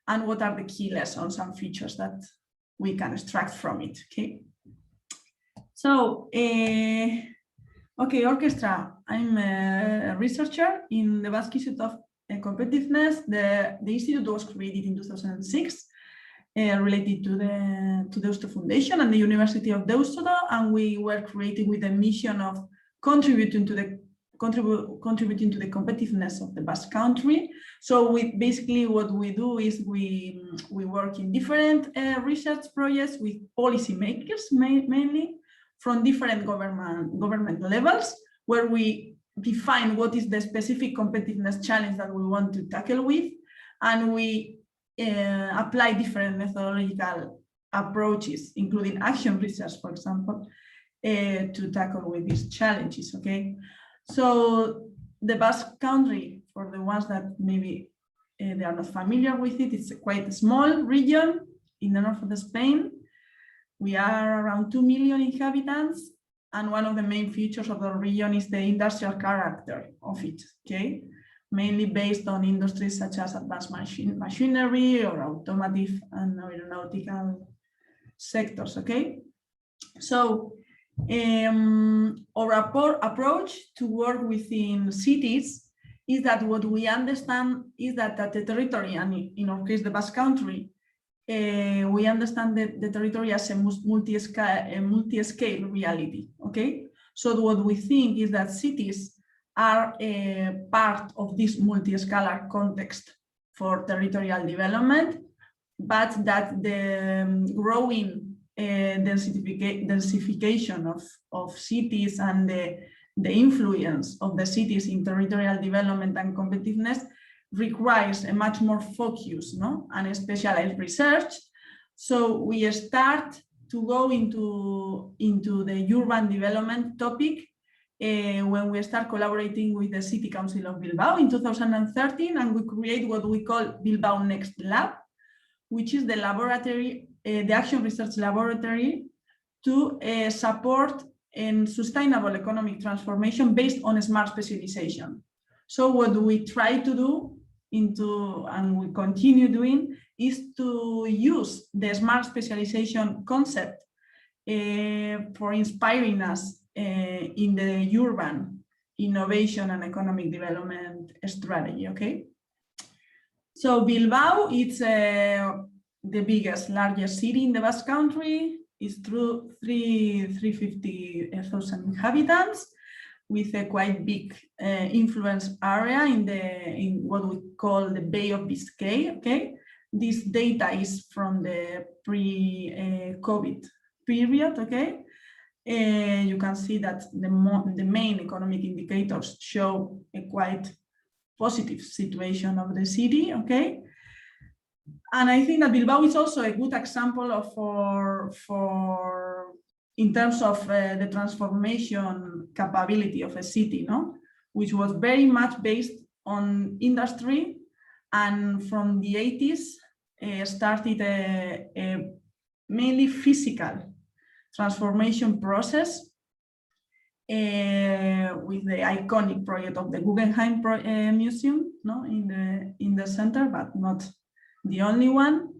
and what are the key lessons and features that we can extract from it, okay? So, okay, Orchestra, I'm a researcher in the Basque Institute of Competitiveness. The institute was created in 2006, related to the Deusto Foundation and the University of Deusto, and we were created with a mission of contributing to the competitiveness of the Basque Country. So basically what we do is we work in different research projects with policymakers mainly from different government levels, where we define what is the specific competitiveness challenge that we want to tackle with, and we apply different methodological approaches, including action research, for example, to tackle with these challenges, okay? So the Basque Country, for the ones that maybe they are not familiar with it, it's quite a small region in the north of Spain. We are around 2 million inhabitants, and one of the main features of the region is the industrial character of it, okay? Mainly based on industries such as advanced machinery or automotive and aeronautical sectors, okay? So our approach to work within cities is that what we understand is that at the territory, and in our case, the Basque Country, we understand the territory as a multi-scale reality, okay? So what we think is that cities are a part of this multi-scalar context for territorial development, but that the growing densification of cities and the influence of the cities in territorial development and competitiveness requires a much more focus, no, and a specialized research. So we start to go into the urban development topic when we start collaborating with the City Council of Bilbao in 2013, and we create what we call Bilbao Next Lab, which is the laboratory, the action research laboratory to support in sustainable economic transformation based on smart specialization. So what we try to do and we continue doing is to use the smart specialization concept for inspiring us in the urban innovation and economic development strategy, okay? So Bilbao, it's the largest city in the Basque Country. It's through 350,000 inhabitants, with a quite big influence area in what we call the Bay of Biscay, okay? This data is from the pre-COVID period, okay? You can see that the main economic indicators show a quite positive situation of the city, okay? And I think that Bilbao is also a good example of in terms of the transformation capability of a city, no? Which was very much based on industry, and from the 80s started a mainly physical transformation process with the iconic project of the Guggenheim Museum, no, in the center, but not the only one.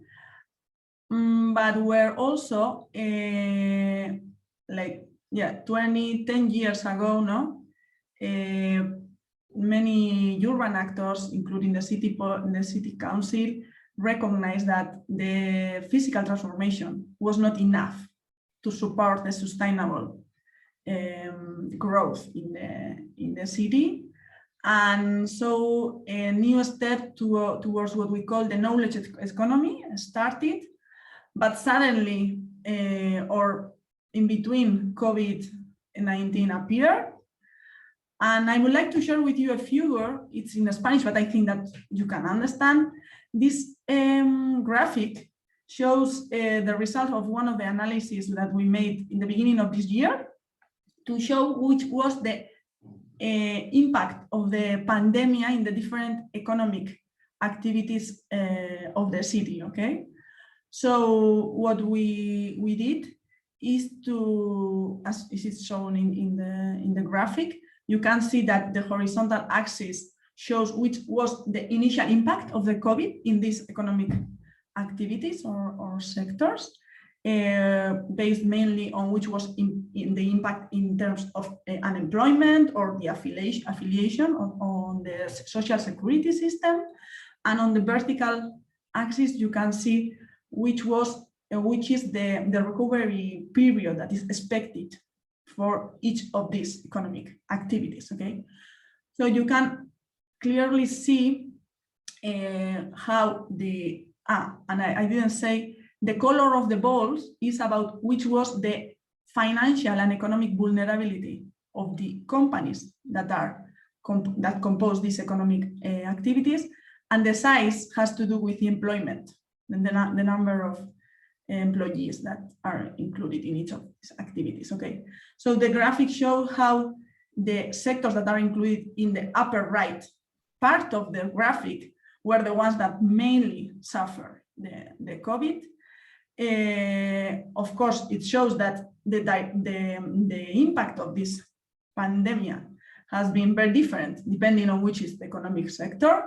But we're also 10 years ago, no, many urban actors, including the city council, recognized that the physical transformation was not enough to support the sustainable growth in the city. And so a new step towards what we call the knowledge economy started, but suddenly, or in between, COVID-19 appeared. And I would like to share with you a figure. It's in Spanish, but I think that you can understand. This graphic shows the result of one of the analyses that we made in the beginning of this year to show which was the impact of the pandemic in the different economic activities of the city, okay? So what we did is to, as is shown in the graphic, you can see that the horizontal axis shows which was the initial impact of the COVID in these economic activities or sectors, based mainly on which was in the impact in terms of unemployment or the affiliation on the social security system. And on the vertical axis, you can see which is the recovery period that is expected for each of these economic activities, okay? So you can clearly see how the, and I didn't say, the color of the balls is about which was the financial and economic vulnerability of the companies that compose these economic activities, and the size has to do with the employment and the number of employees that are included in each of these activities, okay? So the graphic shows how the sectors that are included in the upper right part of the graphic were the ones that mainly suffer the COVID. Of course, it shows that the impact of this pandemic has been very different depending on which is the economic sector.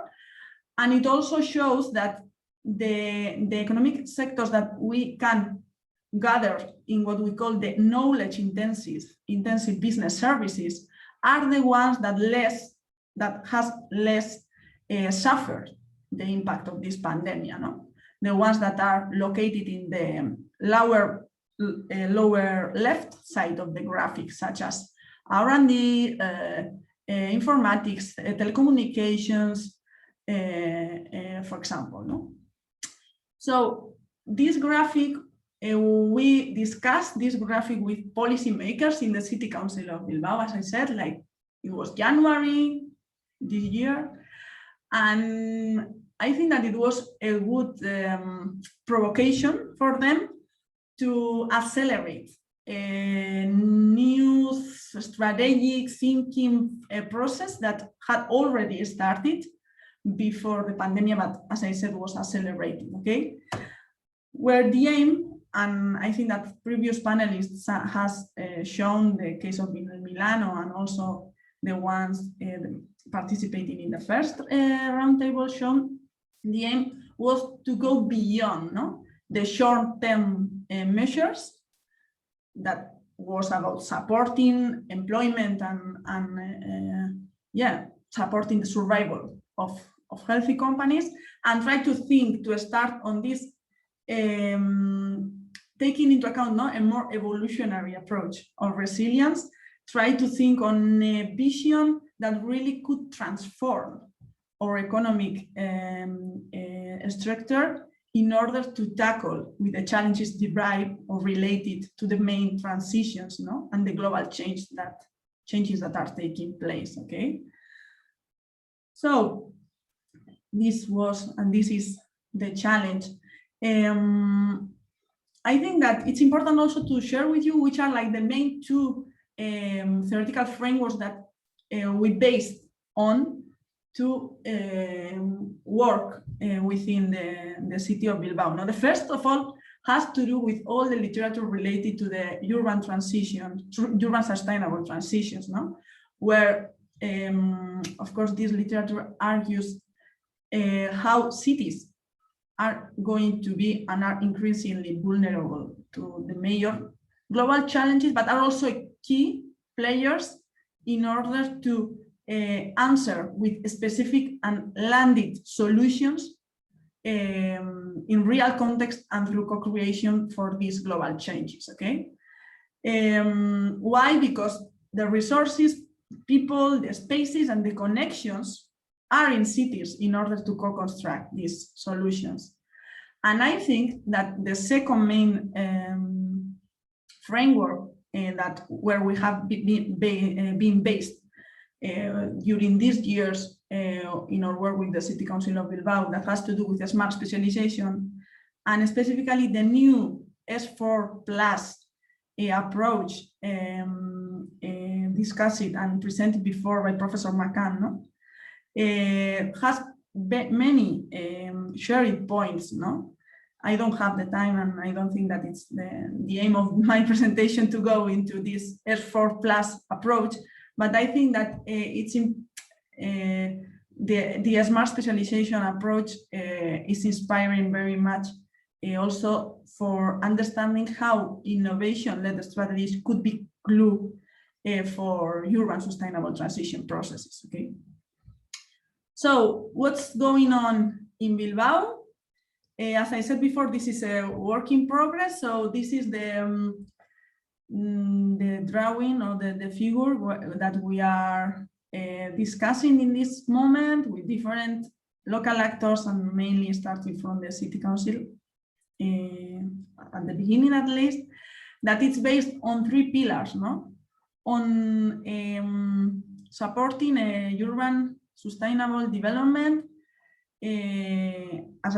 And it also shows that the economic sectors that we can gather in what we call the knowledge intensive business services are the ones that has less suffered the impact of this pandemic, no? The ones that are located in the lower left side of the graphic, such as R&D, informatics, telecommunications, for example, no? So this graphic, we discussed this graphic with policymakers in the City Council of Bilbao, as I said, like it was January this year. And I think that it was a good provocation for them to accelerate a new strategic thinking process that had already started before the pandemic, but as I said, was accelerating, okay? Where the aim, and I think that previous panelists has shown the case of Milano and also the ones participating in the first roundtable shown, the aim was to go beyond, no? The short-term measures that was about supporting employment and supporting the survival of healthy companies, and try to start on this taking into account a more evolutionary approach of resilience, try to think on a vision that really could transform our economic structure in order to tackle with the challenges derived or related to the main transitions, no? And the global changes that are taking place, okay? So this is the challenge. I think that it's important also to share with you which are like the main two theoretical frameworks that we based on to work within the city of Bilbao. Now, the first of all has to do with all the literature related to the urban sustainable transitions, no? Where, of course, this literature argues how cities are going to be and are increasingly vulnerable to the major global challenges, but are also key players in order to answer with specific and landed solutions in real context and through co-creation for these global changes, okay? Why? Because the resources, people, the spaces, and the connections are in cities in order to co-construct these solutions. And I think that the second main framework where we have been based during these years in our work with the City Council of Bilbao, that has to do with the smart specialization, and specifically the new S4 Plus approach discussed and presented before by Professor McCann, no? Has many shared points, no? I don't have the time, and I don't think that it's the aim of my presentation to go into this S4+ approach, but I think that it's the smart specialization approach is inspiring very much also for understanding how innovation-led strategies could be glue for urban sustainable transition processes, okay? So what's going on in Bilbao? As I said before, this is a work in progress. So this is the drawing or the figure that we are discussing in this moment with different local actors, and mainly starting from the City Council at the beginning, at least, that it's based on 3 pillars, no? On supporting a urban sustainable development, as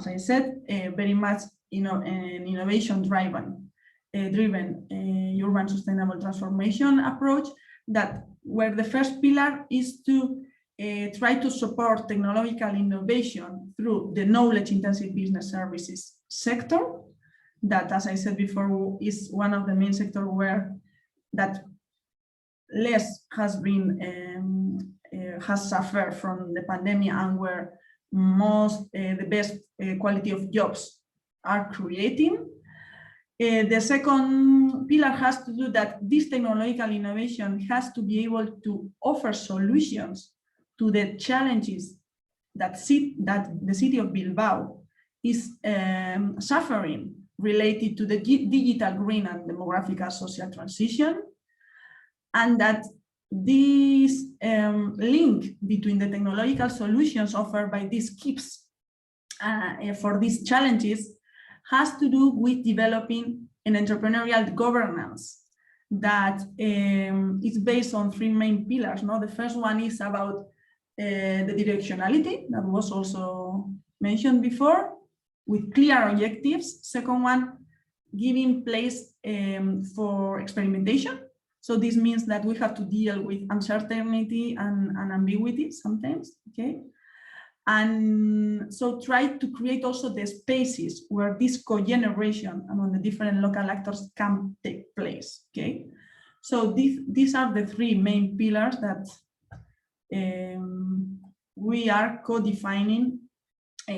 I said, very much an innovation-driven urban sustainable transformation approach, that where the first pillar is to try to support technological innovation through the knowledge-intensive business services sector, that, as I said before, is one of the main sectors where that less has been has suffered from the pandemic, and where most the best quality of jobs are creating. The second pillar has to do that this technological innovation has to be able to offer solutions to the challenges that the city of Bilbao is suffering related to the digital, green, and demographic and social transition, and that this link between the technological solutions offered by these KIPs for these challenges has to do with developing an entrepreneurial governance that is based on 3 main pillars. No? The first one is about the directionality that was also mentioned before, with clear objectives. Second one, giving place for experimentation. So this means that we have to deal with uncertainty and ambiguity sometimes, okay? And so try to create also the spaces where this co-generation among the different local actors can take place, okay? So these are the 3 main pillars that we are co-defining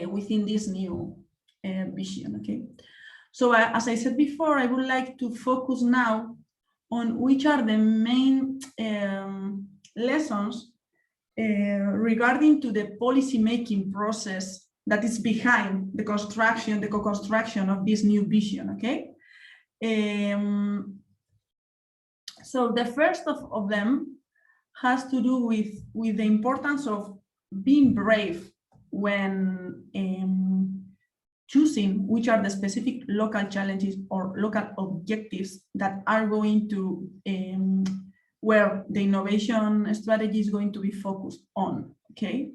within this new vision, okay? So as I said before, I would like to focus now on which are the main lessons regarding to the policy-making process that is behind the co-construction of this new vision, okay? So the first of them has to do with the importance of being brave when choosing which are the specific local challenges or local objectives that are going to where the innovation strategy is going to be focused on, okay?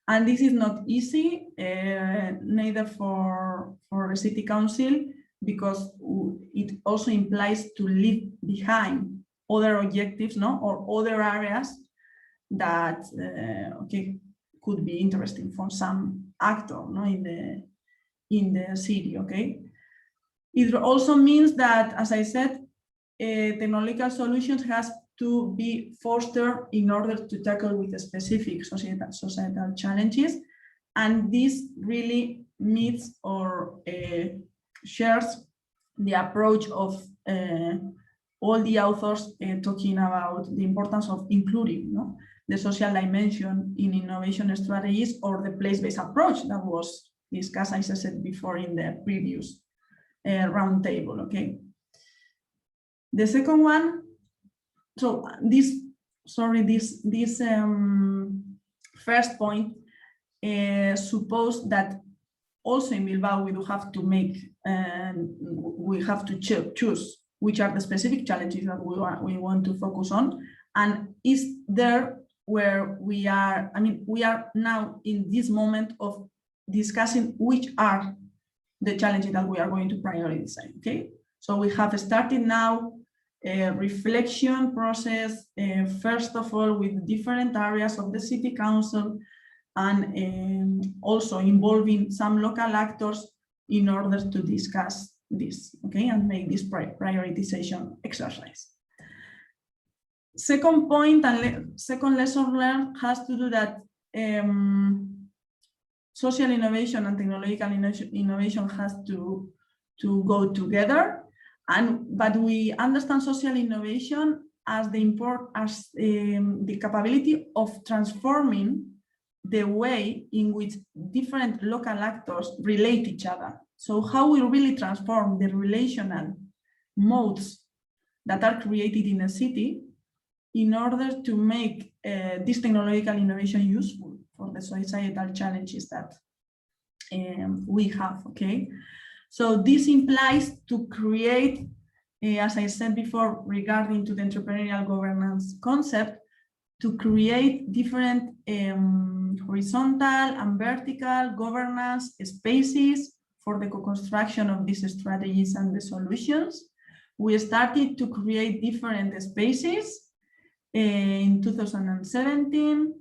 And this is not easy, neither for the City Council, because it also implies to leave behind other objectives, no, or other areas that okay, could be interesting for some actor, no, in the city, okay? It also means that, as I said, technological solutions has to be fostered in order to tackle with the specific societal challenges. And this really meets or shares the approach of all the authors talking about the importance of including, no, the social dimension in innovation strategies, or the place-based approach that was discussed, as I said before, in the previous roundtable, okay? The second one, so this first point suppose that also in Bilbao we do have to make, we have to choose which are the specific challenges that we want to focus on, and is there where we are, I mean, we are now in this moment of discussing which are the challenges that we are going to prioritize, okay? So we have started now a reflection process, first of all, with different areas of the City Council, and also involving some local actors in order to discuss this, okay, and make this prioritization exercise. Second point and second lesson learned has to do that social innovation and technological innovation has to go together, but we understand social innovation as the capability of transforming the way in which different local actors relate each other. So how we really transform the relational modes that are created in a city in order to make this technological innovation useful for the societal challenges that we have, okay? So this implies to create, as I said before, regarding to the entrepreneurial governance concept, to create different horizontal and vertical governance spaces for the co-construction of these strategies and the solutions. We started to create different spaces in 2017,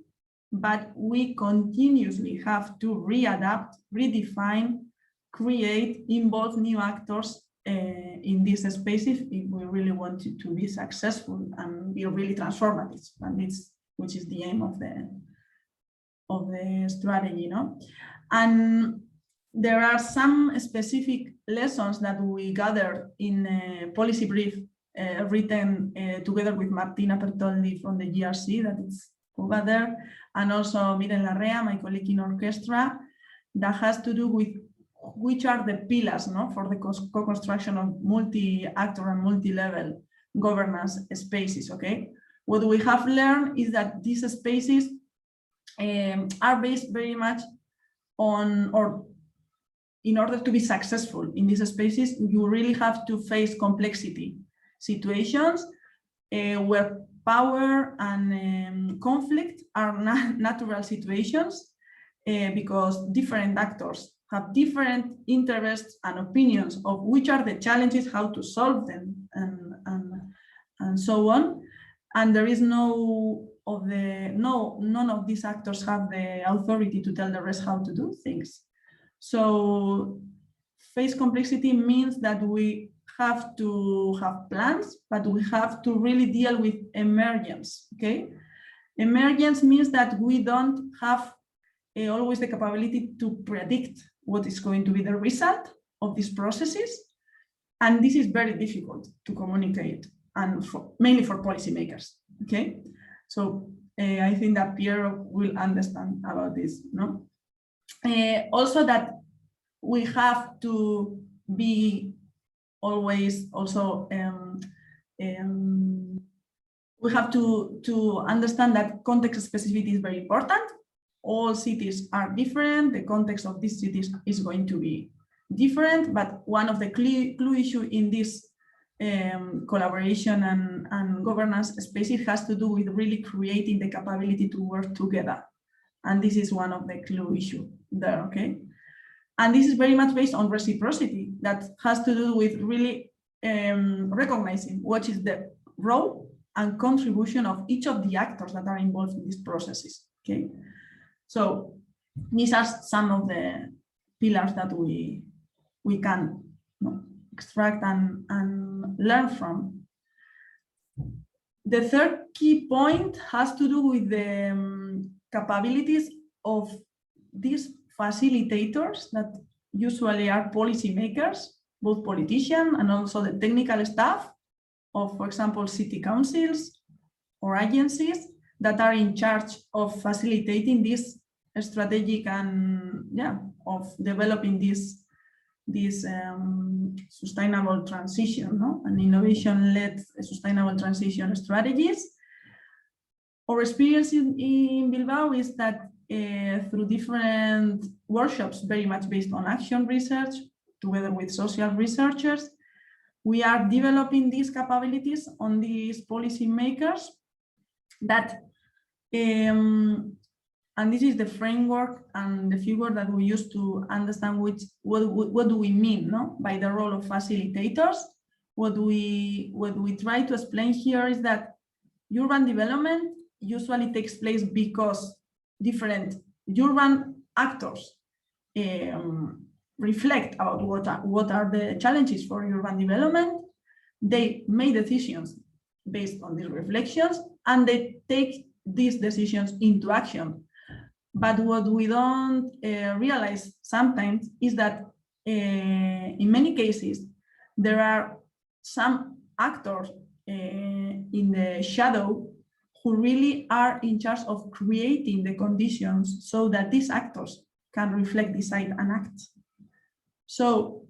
but we continuously have to readapt, redefine, create, involve new actors in these spaces if we really want it to be successful and be really transformative, and which is the aim of the strategy, no? And there are some specific lessons that we gathered in a policy brief written together with Martina Pertoldi from the JRC, that is over there, and also Milan Larrea, my colleague in orchestra, that has to do with which are the pillars, no, for the co-construction of multi-actor and multi-level governance spaces, okay? What we have learned is that these spaces are based very much on, or in order to be successful in these spaces, you really have to face complexity situations where power and conflict are natural situations because different actors have different interests and opinions of which are the challenges, how to solve them, and so on. And there is none of these actors have the authority to tell the rest how to do things. So face complexity means that we have to have plans, but we have to really deal with emergence, okay? Emergence means that we don't have always the capability to predict what is going to be the result of these processes. And this is very difficult to communicate, and mainly for policymakers, okay? So I think that Pierre will understand about this, no? Also that we have to be always also, we have to understand that context specificity is very important. All cities are different. The context of these cities is going to be different, but one of the clue issue in this collaboration and governance spaces has to do with really creating the capability to work together. And this is one of the clue issue there, okay? And this is very much based on reciprocity that has to do with really recognizing what is the role and contribution of each of the actors that are involved in these processes, okay? So these are some of the pillars that we can extract and learn from. The third key point has to do with the capabilities of these facilitators that usually are policymakers, both politicians and also the technical staff of, for example, city councils or agencies that are in charge of facilitating this strategic and of developing this sustainable transition, no? And innovation-led sustainable transition strategies. Our experience in Bilbao is that through different workshops, very much based on action research, together with social researchers, we are developing these capabilities on these policymakers that, and this is the framework and the figure that we use to understand what do we mean, no, by the role of facilitators. What we try to explain here is that urban development usually takes place because different urban actors reflect about what are the challenges for urban development. They make decisions based on these reflections, and they take these decisions into action. But what we don't realize sometimes is that in many cases, there are some actors in the shadow who really are in charge of creating the conditions so that these actors can reflect, decide, and act. So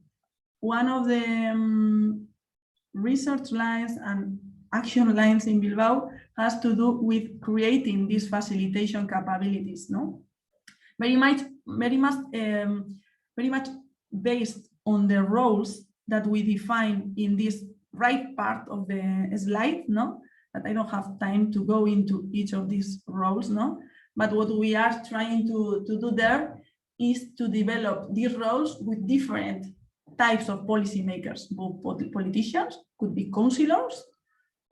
one of the research lines and action lines in Bilbao has to do with creating these facilitation capabilities, no? Very much based on the roles that we define in this right part of the slide, no? That I don't have time to go into each of these roles, no? But what we are trying to do there is to develop these roles with different types of policymakers, both politicians, could be councillors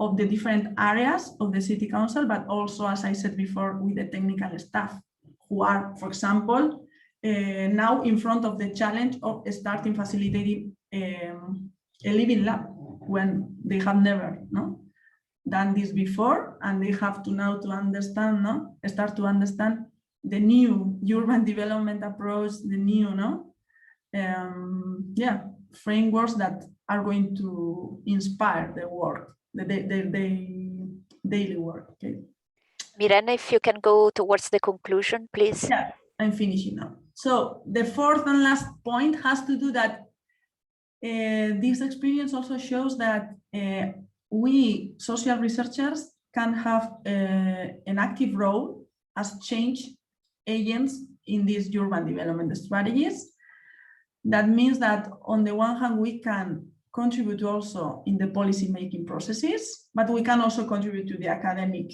of the different areas of the city council, but also, as I said before, with the technical staff, who are, for example, now in front of the challenge of starting facilitating a living lab when they have never done this before, and they have to now to understand, start to understand the new urban development approach, the new frameworks that are going to inspire the work, the daily work. Okay. Mirena, if you can go towards the conclusion, please. Yeah, I'm finishing now. So the fourth and last point has to do that this experience also shows that we social researchers can have an active role as change agents in these urban development strategies. That means that on the one hand, we can contribute also in the policy making processes, but we can also contribute to the academic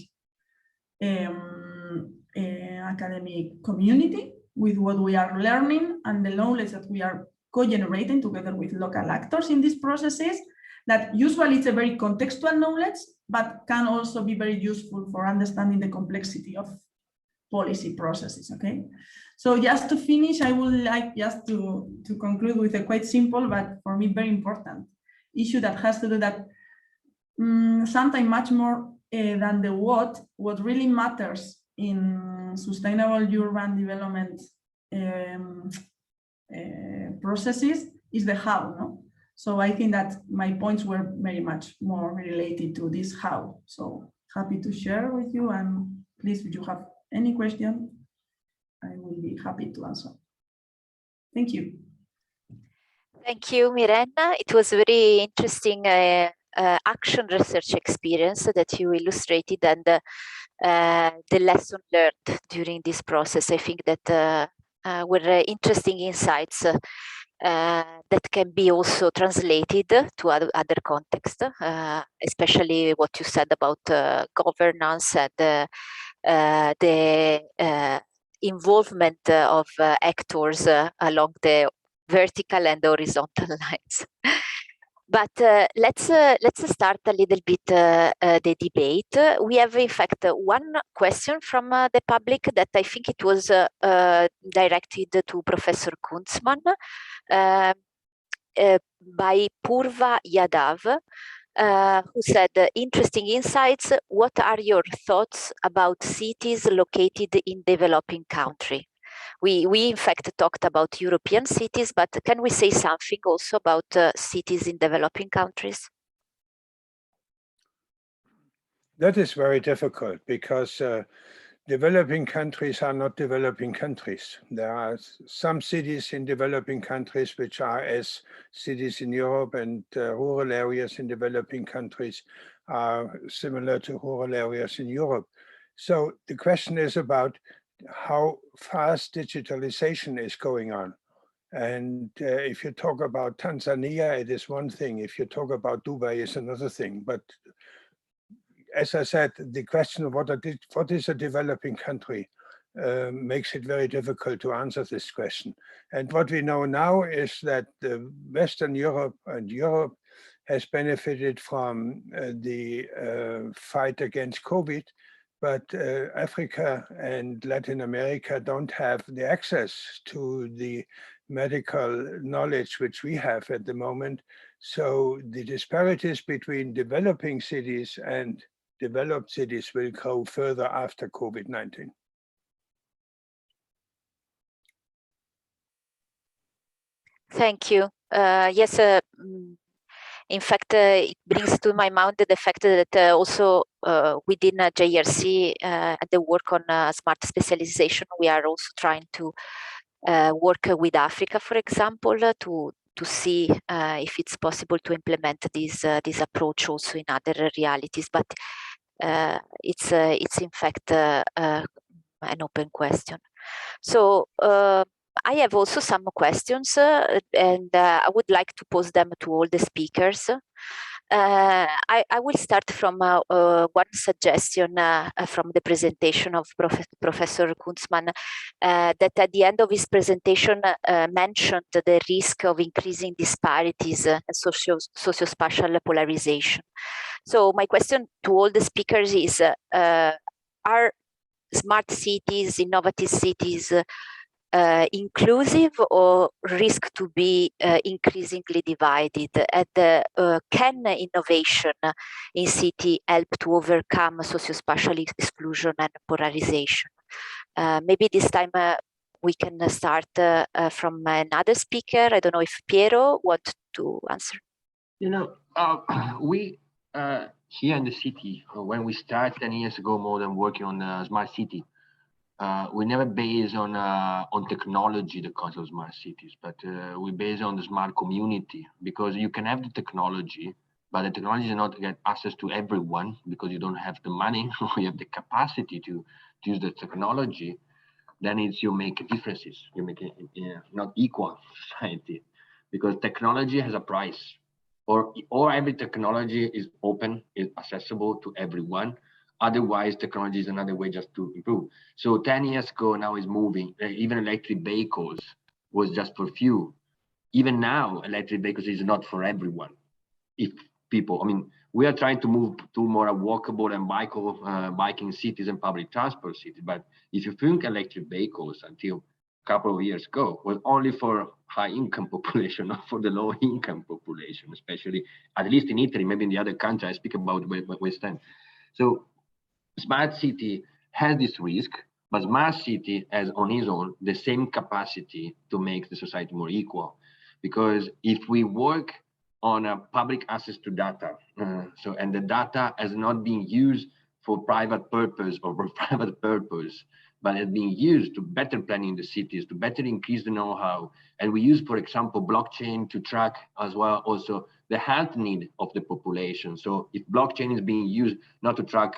community with what we are learning and the knowledge that we are co-generating together with local actors in these processes, that usually it's a very contextual knowledge, but can also be very useful for understanding the complexity of policy processes. Okay, so just to finish, I would like just to conclude with a quite simple, but for me very important issue that has to do that sometimes much more than the what really matters in sustainable urban development processes is the how, no? So I think that my points were very much more related to this how. So happy to share with you, and please, if you have any question, I will be happy to answer. Thank you. Thank you, Mirena. It was a very interesting action research experience that you illustrated, and the lesson learned during this process. I think that were interesting insights that can be also translated to other contexts, especially what you said about governance and the involvement of actors along the vertical and horizontal lines. But let's start a little bit the debate. We have, in fact, one question from the public that I think it was directed to Professor Kunzmann by Purva Yadav, who said, interesting insights. What are your thoughts about cities located in developing country? We in fact talked about European cities, but can we say something also about cities in developing countries? That is very difficult because developing countries are not developing countries. There are some cities in developing countries which are as cities in Europe, and rural areas in developing countries are similar to rural areas in Europe. So the question is about how fast digitalization is going on. And if you talk about Tanzania, it is one thing. If you talk about Dubai, it's another thing. But as I said, the question of what is a developing country makes it very difficult to answer this question. And what we know now is that Western Europe and Europe has benefited from the fight against COVID, but Africa and Latin America don't have the access to the medical knowledge which we have at the moment. So the disparities between developing cities and developed cities will grow further after COVID-19. Thank you. Yes, in fact, it brings to my mind the fact that also within JRC, the work on smart specialization, we are also trying to work with Africa, for example, to see if it's possible to implement this approach also in other realities. But it's in fact an open question. So I have also some questions, and I would like to pose them to all the speakers. I will start from one suggestion from the presentation of Professor Kunzmann, that at the end of his presentation mentioned the risk of increasing disparities and socio-spatial polarization. So my question to all the speakers is, are smart cities, innovative cities, inclusive or risk to be increasingly divided? And can innovation in city help to overcome socio-spatial exclusion and polarization? Maybe this time we can start from another speaker. I don't know if Piero wants to answer. You know, we here in the city, when we started 10 years ago, more than working on the smart city, we never based on technology the concept of smart cities, but we based on the smart community, because you can have the technology, but the technology is not get access to everyone because you don't have the money or you have the capacity to use the technology. Then it's you make differences. You make it not equal society, because technology has a price. Or every technology is open, is accessible to everyone. Otherwise, technology is another way just to improve. So 10 years ago, now is moving. Even electric vehicles was just for few. Even now, electric vehicles is not for everyone. If people, I mean, we are trying to move to more walkable and biking cities and public transport cities. But if you think electric vehicles until a couple of years ago was only for high-income population, not for the low-income population, especially at least in Italy, maybe in the other countries. I speak about West End. So smart city has this risk, but smart city has on its own the same capacity to make the society more equal. Because if we work on a public access to data, and the data has not been used for private purpose or for private purpose, but has been used to better planning the cities, to better increase the know-how. And we use, for example, blockchain to track as well also the health need of the population. So if blockchain is being used not to track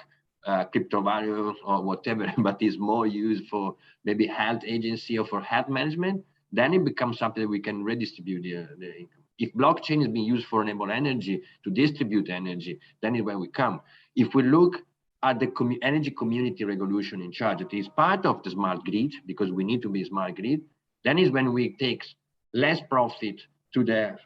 crypto value or whatever, but is more used for maybe health agency or for health management, then it becomes something that we can redistribute the income. If blockchain is being used for renewable energy to distribute energy, then is where we come. If we look at the energy community revolution in charge, it is part of the smart grid, because we need to be a smart grid, then is when we take less profit to the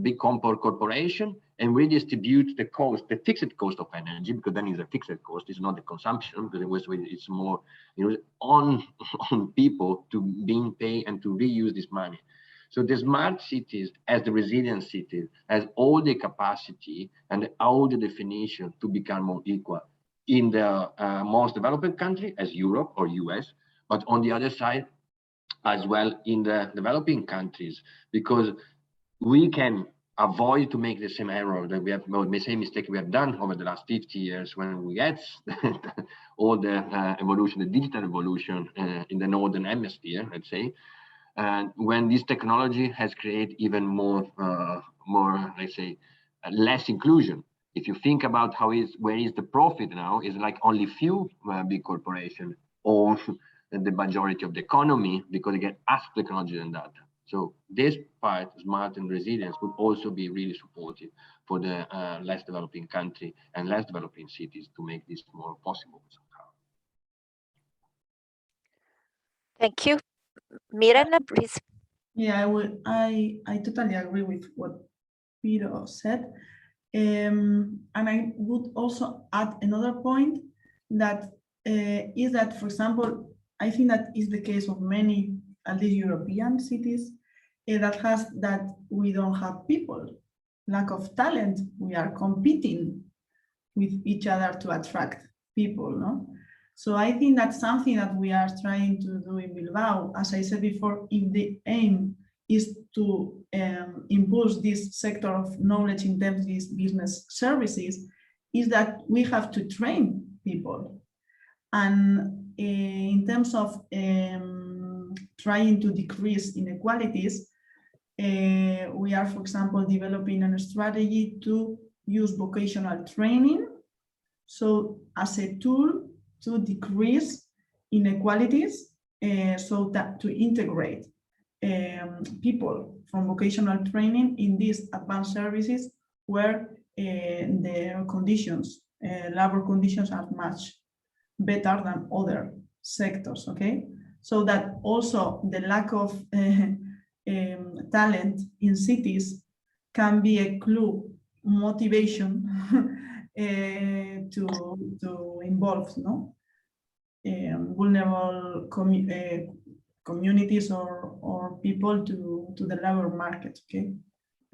big corporation and redistribute the cost, the fixed cost of energy, because then it's a fixed cost, it's not the consumption, because it's more on people to being paid and to reuse this money. So the smart cities, as the resilient cities, has all the capacity and all the definition to become more equal in the most developed country, as Europe or US, but on the other side, as well in the developing countries, because we can avoid to make the same error that we have, the same mistake we have done over the last 50 years when we had all the evolution, the digital evolution in the Northern Hemisphere, let's say. And when this technology has created even more, let's say, less inclusion. If you think about where is the profit now, is like only few big corporations or the majority of the economy, because they get asked technology and data. So this part, smart and resilience, would also be really supportive for the less developing country and less developing cities to make this more possible somehow. Thank you. Milan, please. Yeah, I totally agree with what Piero said. And I would also add another point that is that, for example, I think that is the case of many, at least European cities, that we don't have people, lack of talent. We are competing with each other to attract people, no? So I think that's something that we are trying to do in Bilbao. As I said before, if the aim is to impulse this sector of knowledge-intensive business services, is that we have to train people. And in terms of trying to decrease inequalities, we are, for example, developing a strategy to use vocational training, so as a tool to decrease inequalities, so that to integrate people from vocational training in these advanced services where the conditions, labor conditions are much better than other sectors, okay? So that also the lack of talent in cities can be a clue, motivation to involve, no? Vulnerable communities or people to the labor market, okay?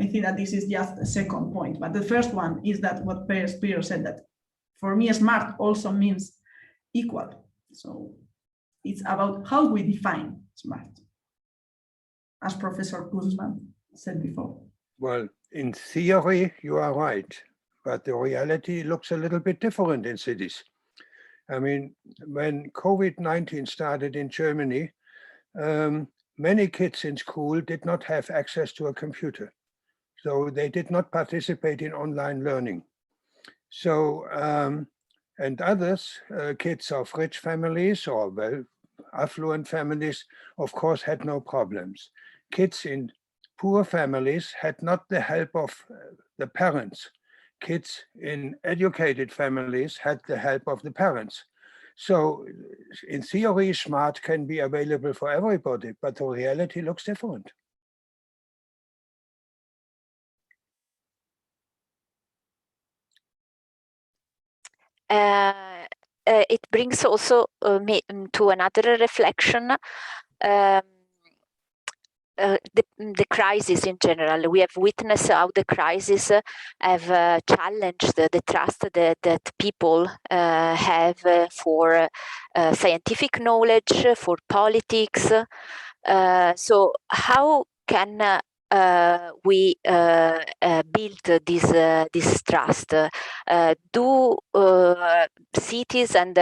I think that this is just a second point, but the first one is that what Peter said, that for me, smart also means equal. So it's about how we define smart, as Professor Guzman said before. Well, in theory, you are right, but the reality looks a little bit different in cities. I mean, when COVID-19 started in Germany, many kids in school did not have access to a computer. So they did not participate in online learning. So, and others, kids of rich families or well affluent families, of course, had no problems. Kids in poor families had not the help of the parents. Kids in educated families had the help of the parents. So in theory, smart can be available for everybody, but the reality looks different. It brings also me to another reflection. The crisis in general. We have witnessed how the crisis have challenged the trust that people have for scientific knowledge, for politics. So how can we build this trust? Do cities and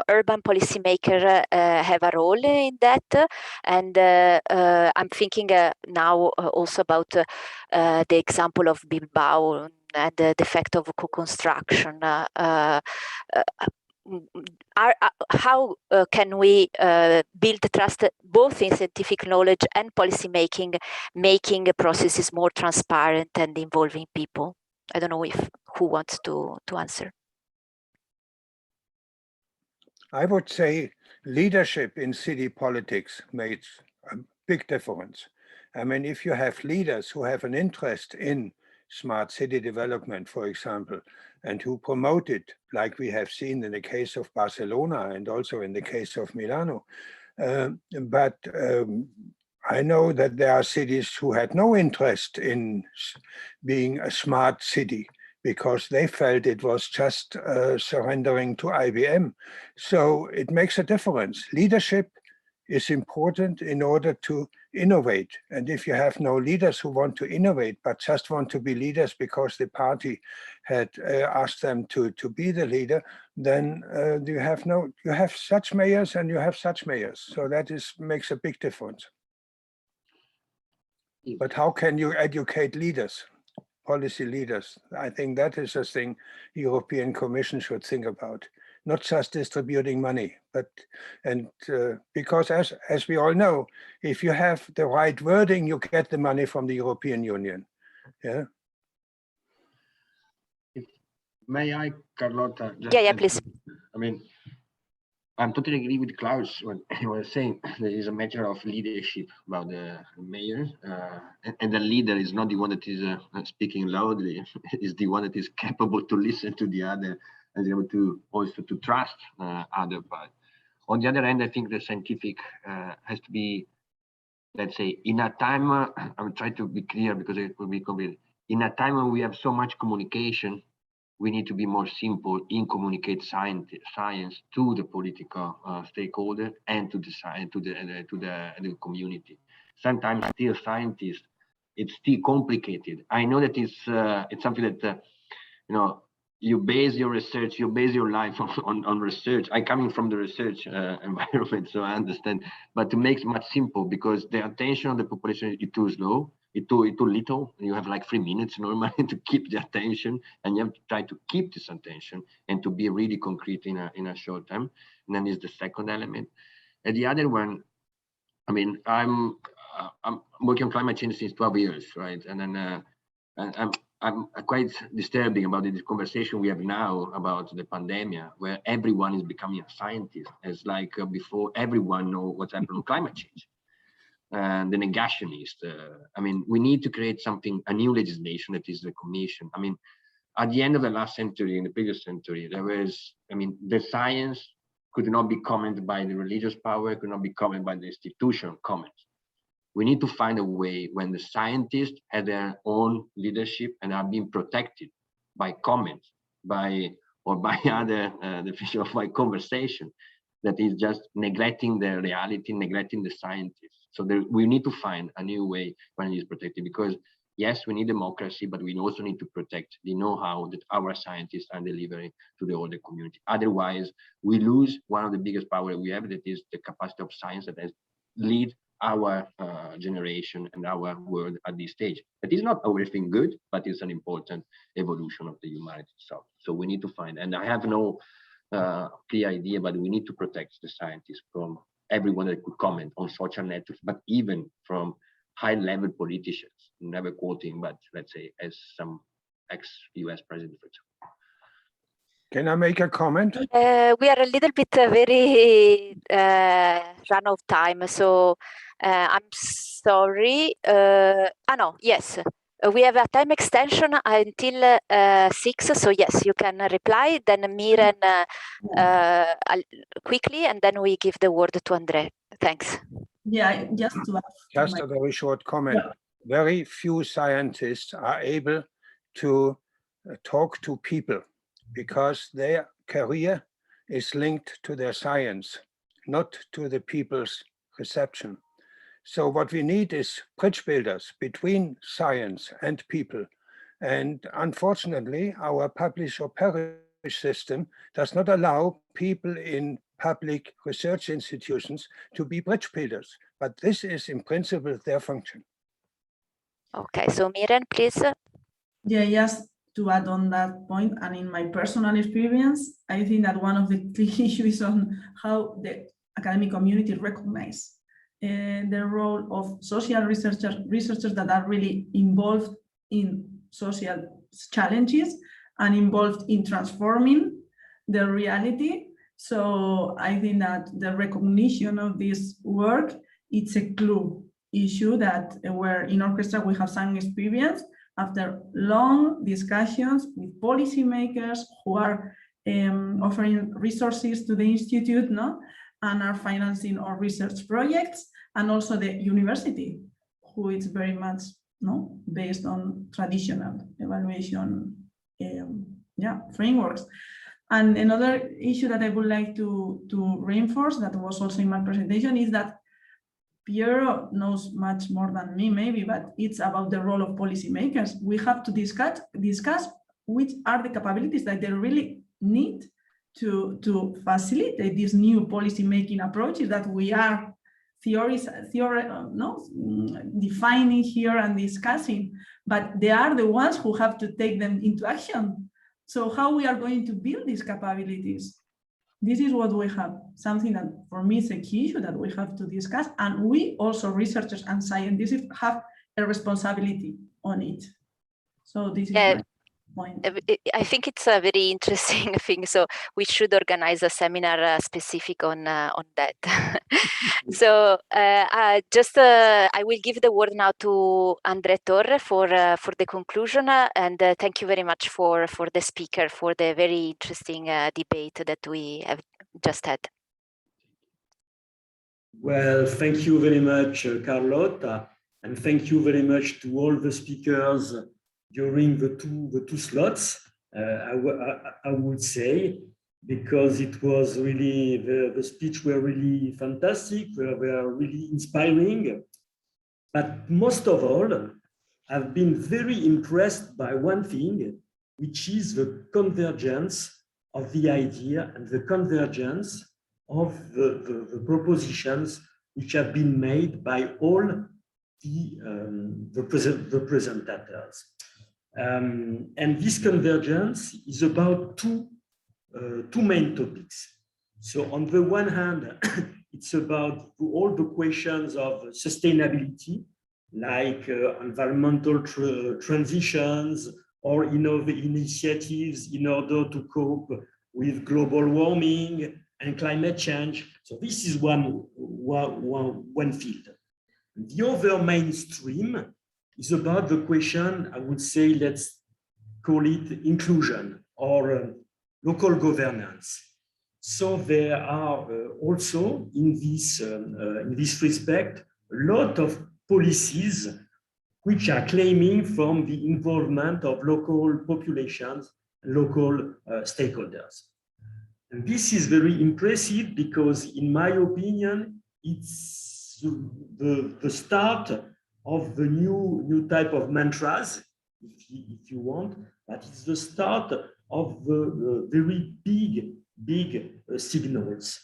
urban policymakers have a role in that? And I'm thinking now also about the example of Bilbao and the effect of co-construction. How can we build trust both in scientific knowledge and policy making processes more transparent and involving people? I don't know who wants to answer. I would say leadership in city politics makes a big difference. I mean, if you have leaders who have an interest in smart city development, for example, and who promote it, like we have seen in the case of Barcelona and also in the case of Milano. But I know that there are cities who had no interest in being a smart city because they felt it was just surrendering to IBM. So it makes a difference. Leadership is important in order to innovate. And if you have no leaders who want to innovate, but just want to be leaders because the party had asked them to be the leader, then you have such mayors and you have such mayors. So that makes a big difference. But how can you educate leaders, policy leaders? I think that is a thing the European Commission should think about. Not just distributing money, but because as we all know, if you have the right wording, you get the money from the European Union. Yeah. May I, Carlota? Yeah, please. I mean, I'm totally agree with Klaus when he was saying there is a matter of leadership about the mayor, and the leader is not the one that is speaking loudly, is the one that is capable to listen to the other and able to also to trust other parts. On the other hand, I think the scientific has to be, let's say, in a time, I'm trying to be clear because it will be complicated. In a time when we have so much communication, we need to be more simple in communicate science to the political stakeholder and to the community. Sometimes still scientists, it's still complicated. I know that it's something that you know, you base your research, you base your life on research. I coming from the research environment, so I understand. But to make it much simple, because the attention of the population is too slow, it's too little. You have like 3 minutes normally to keep the attention, and you have to try to keep this attention and to be really concrete in a short time. And then is the second element. And the other one, I mean, I'm working on climate change since 12 years, right? And then I'm quite disturbing about this conversation we have now about the pandemic, where everyone is becoming a scientist, as like before everyone know what's happening with climate change. And the negationist. I mean, we need to create something, a new legislation that is the commission. I mean, at the end of the last century, in the previous century, there was, I mean, the science could not be commented by the religious power, could not be commented by the institutional comments. We need to find a way when the scientists have their own leadership and are being protected by comments, by other by conversation, that is just neglecting the reality, neglecting the scientists. So we need to find a new way when it is protected, because yes, we need democracy, but we also need to protect the know-how that our scientists are delivering to the older community. Otherwise, we lose one of the biggest power we have, that is the capacity of science that has lead our generation and our world at this stage. That is not everything good, but it's an important evolution of the humanity itself. So we need to find, and I have no clear idea, but we need to protect the scientists from everyone that could comment on social networks, but even from high-level politicians, never quoting, but let's say as some ex-US president, for example. Can I make a comment? We are a little bit very run of time, so I'm sorry. No, yes, we have a time extension until 6, so yes, you can reply. Then Miran quickly, and then we give the word to Andre. Thanks. Yeah, just to add. Just a very short comment. Yeah. Very few scientists are able to talk to people, because their career is linked to their science, not to the people's reception. So what we need is bridge builders between science and people. And unfortunately, our publish or perish system does not allow people in public research institutions to be bridge builders. But this is in principle their function. Okay, so Miran, please. Yeah, yes. To add on that point, and in my personal experience, I think that one of the key issues on how the academic community recognize the role of social researchers that are really involved in social challenges and involved in transforming the reality. So I think that the recognition of this work, it's a clue issue that where in Orchestra we have some experience after long discussions with policymakers who are offering resources to the institute, and are financing our research projects, and also the university, who is very much based on traditional evaluation frameworks. And another issue that I would like to reinforce, that was also in my presentation, is that Piero knows much more than me, maybe, but it's about the role of policymakers. We have to discuss which are the capabilities that they really need to facilitate these new policy-making approaches that we are defining here and discussing, but they are the ones who have to take them into action. So how we are going to build these capabilities? This is what we have, something that for me is a key issue that we have to discuss. And we also, researchers and scientists, have a responsibility on it. So this is point. I think it's a very interesting thing. So we should organize a seminar specific on that. So I will give the word now to André Torre for the conclusion, and thank you very much for the speaker for the very interesting debate that we have just had. Well, thank you very much, Carlotta, and thank you very much to all the speakers during the two slots. I would say, because it was really the speech were really fantastic, were really inspiring. But most of all, I've been very impressed by one thing, which is the convergence of the idea and the convergence of the propositions which have been made by all the presentators. And this convergence is about two main topics. So on the one hand, it's about all the questions of sustainability, like environmental transitions or initiatives in order to cope with global warming and climate change. So this is one field. The other mainstream is about the question, I would say, let's call it inclusion or local governance. So there are also in this respect a lot of policies which are claiming from the involvement of local populations, local stakeholders. And this is very impressive because, in my opinion, it's the start of the new type of mantras, if you want, but it's the start of the very big signals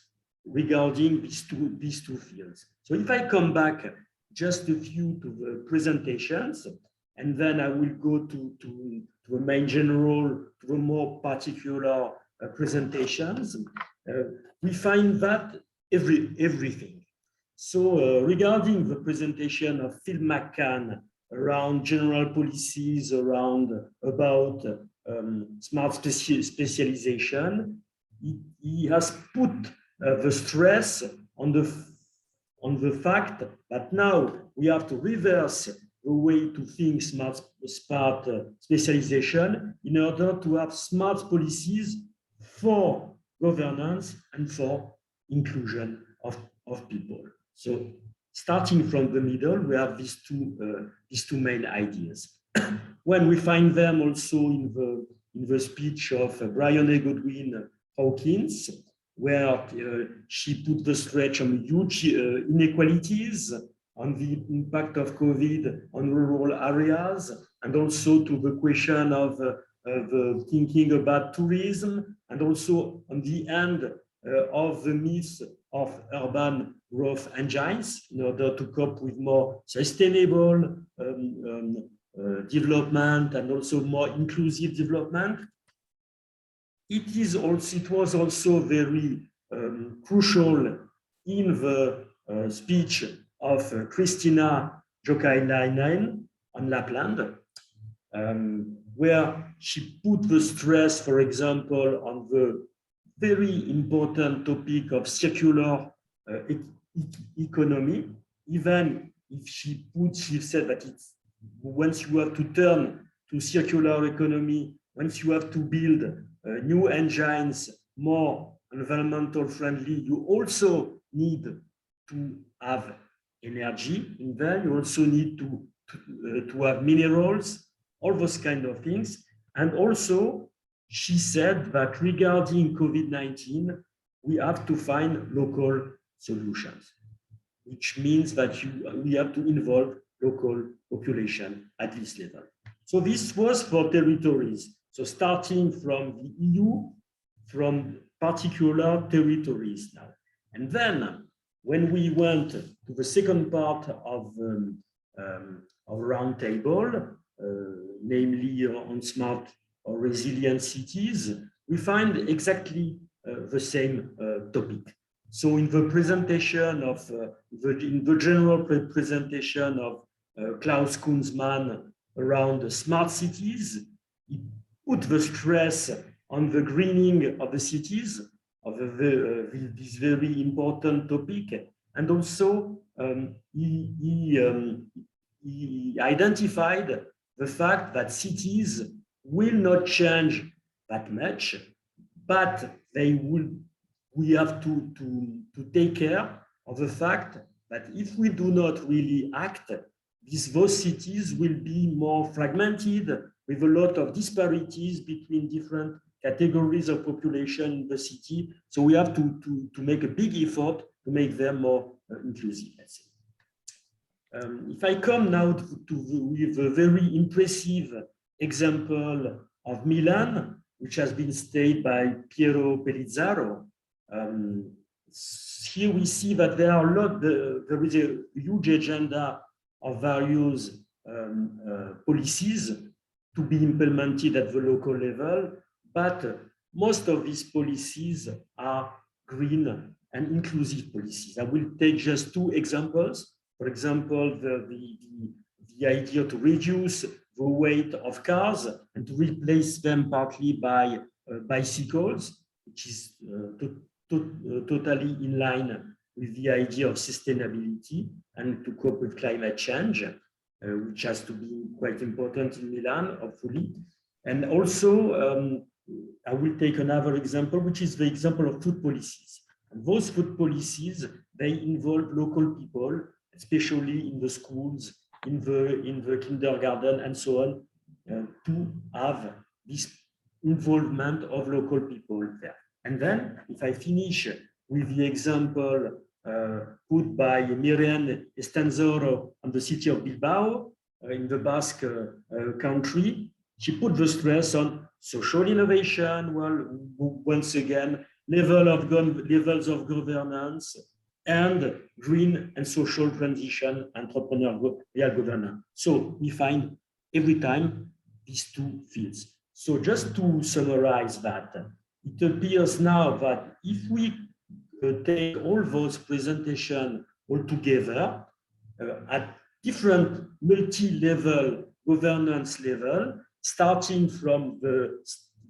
regarding these two fields. So if I come back just a few to the presentations, and then I will go to the main general, to the more particular presentations, we find that everything. So regarding the presentation of Phil McCann around general policies about smart specialization, he has put the stress on the fact that now we have to reverse the way to think smart specialization in order to have smart policies for governance and for inclusion of people. So starting from the middle, we have these two main ideas. When we find them also in the speech of Brian A. Godwin Hawkins, where she put the stretch on huge inequalities, on the impact of COVID on rural areas, and also to the question of thinking about tourism, and also on the end of the myth of urban growth engines in order to cope with more sustainable development and also more inclusive development. It was also very crucial in the speech of Christina Jokelainen on Lapland, where she put the stress, for example, on the very important topic of circular economy, even if she said that it's once you have to turn to circular economy, once you have to build new engines, more environmental friendly, you also need to have energy in there. You also need to have minerals, all those kind of things. And also, she said that regarding COVID-19, we have to find local solutions, which means that we have to involve local population at this level. So this was for territories. So starting from the EU, from particular territories now. And then when we went to the second part of Roundtable, namely on smart or resilient cities, we find exactly the same topic. So in the presentation of, in the general presentation of Klaus Kunzmann around the smart cities, put the stress on the greening of the cities, of this very important topic. And also he identified the fact that cities will not change that much, but we have to take care of the fact that if we do not really act, those cities will be more fragmented with a lot of disparities between different categories of population in the city. So we have to make a big effort to make them more inclusive, let's say. If I come now with a very impressive example of Milan, which has been stated by Piero Pellizzaro, here we see that there is a huge agenda of various policies to be implemented at the local level, but most of these policies are green and inclusive policies. I will take just two examples. For example, the idea to reduce the weight of cars and to replace them partly by bicycles, which is totally in line with the idea of sustainability and to cope with climate change, which has to be quite important in Milan, hopefully. And also, I will take another example, which is the example of food policies. And those food policies, they involve local people, especially in the schools, in the kindergarten, and so on, to have this involvement of local people there. And then, if I finish with the example put by Miriam Estanzoro on the city of Bilbao in the Basque country, she put the stress on social innovation, well, once again, levels of governance, and green and social transition, entrepreneurial governance. So we find every time these two fields. So just to summarize that, it appears now that if we take all those presentations all together at different multi-level governance level, starting from the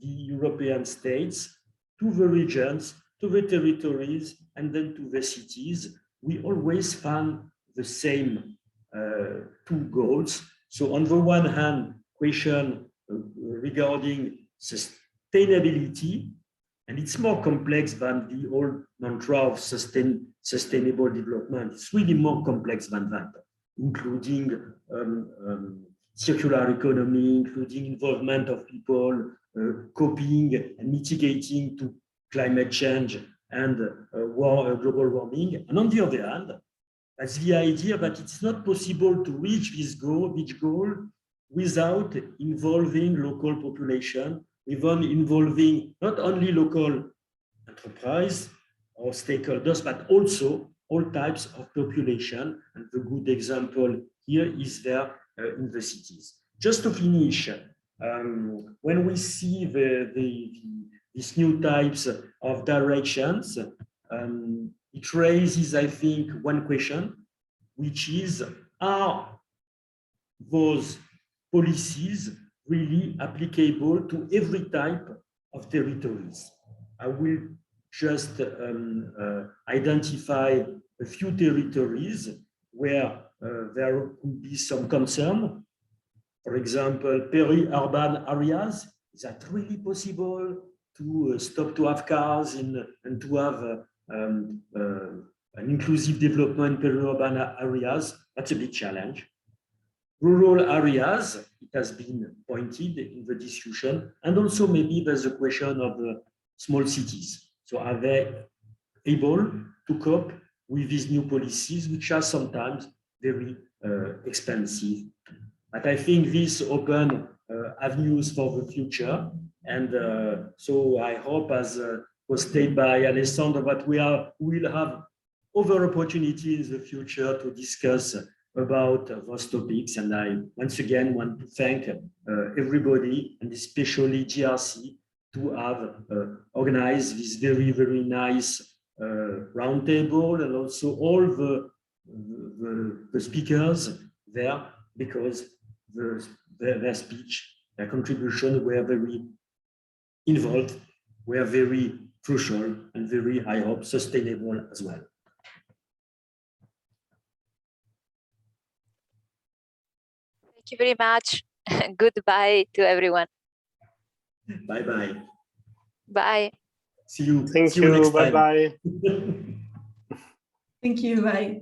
European states to the regions, to the territories, and then to the cities, we always find the same two goals. So on the one hand, question regarding sustainability, and it's more complex than the old mantra of sustainable development. It's really more complex than that, including circular economy, including involvement of people, coping and mitigating to climate change and global warming. And on the other hand, that's the idea that it's not possible to reach this goal, without involving local population, even involving not only local enterprise or stakeholders, but also all types of population. And the good example here is there in the cities. Just to finish, when we see these new types of directions, it raises, I think, one question, which is, are those policies really applicable to every type of territories? I will just identify a few territories where there could be some concern. For example, peri-urban areas. Is that really possible to stop to have cars and to have an inclusive development in peri-urban areas? That's a big challenge. Rural areas, it has been pointed in the discussion, and also maybe there's a question of small cities. So are they able to cope with these new policies, which are sometimes very expensive? But I think these open avenues for the future. And so I hope, as was stated by Alessandro, that we will have other opportunities in the future to discuss about those topics. And I once again want to thank everybody, and especially JRC, to have organized this very, very nice roundtable, and also all the speakers there, because their speech contributions were very involved, were very crucial, and very, I hope, sustainable as well. Thank you very much. Goodbye to everyone. Bye-bye. Bye. See you. Thank See you you. next time. Bye-bye. Thank you. Bye.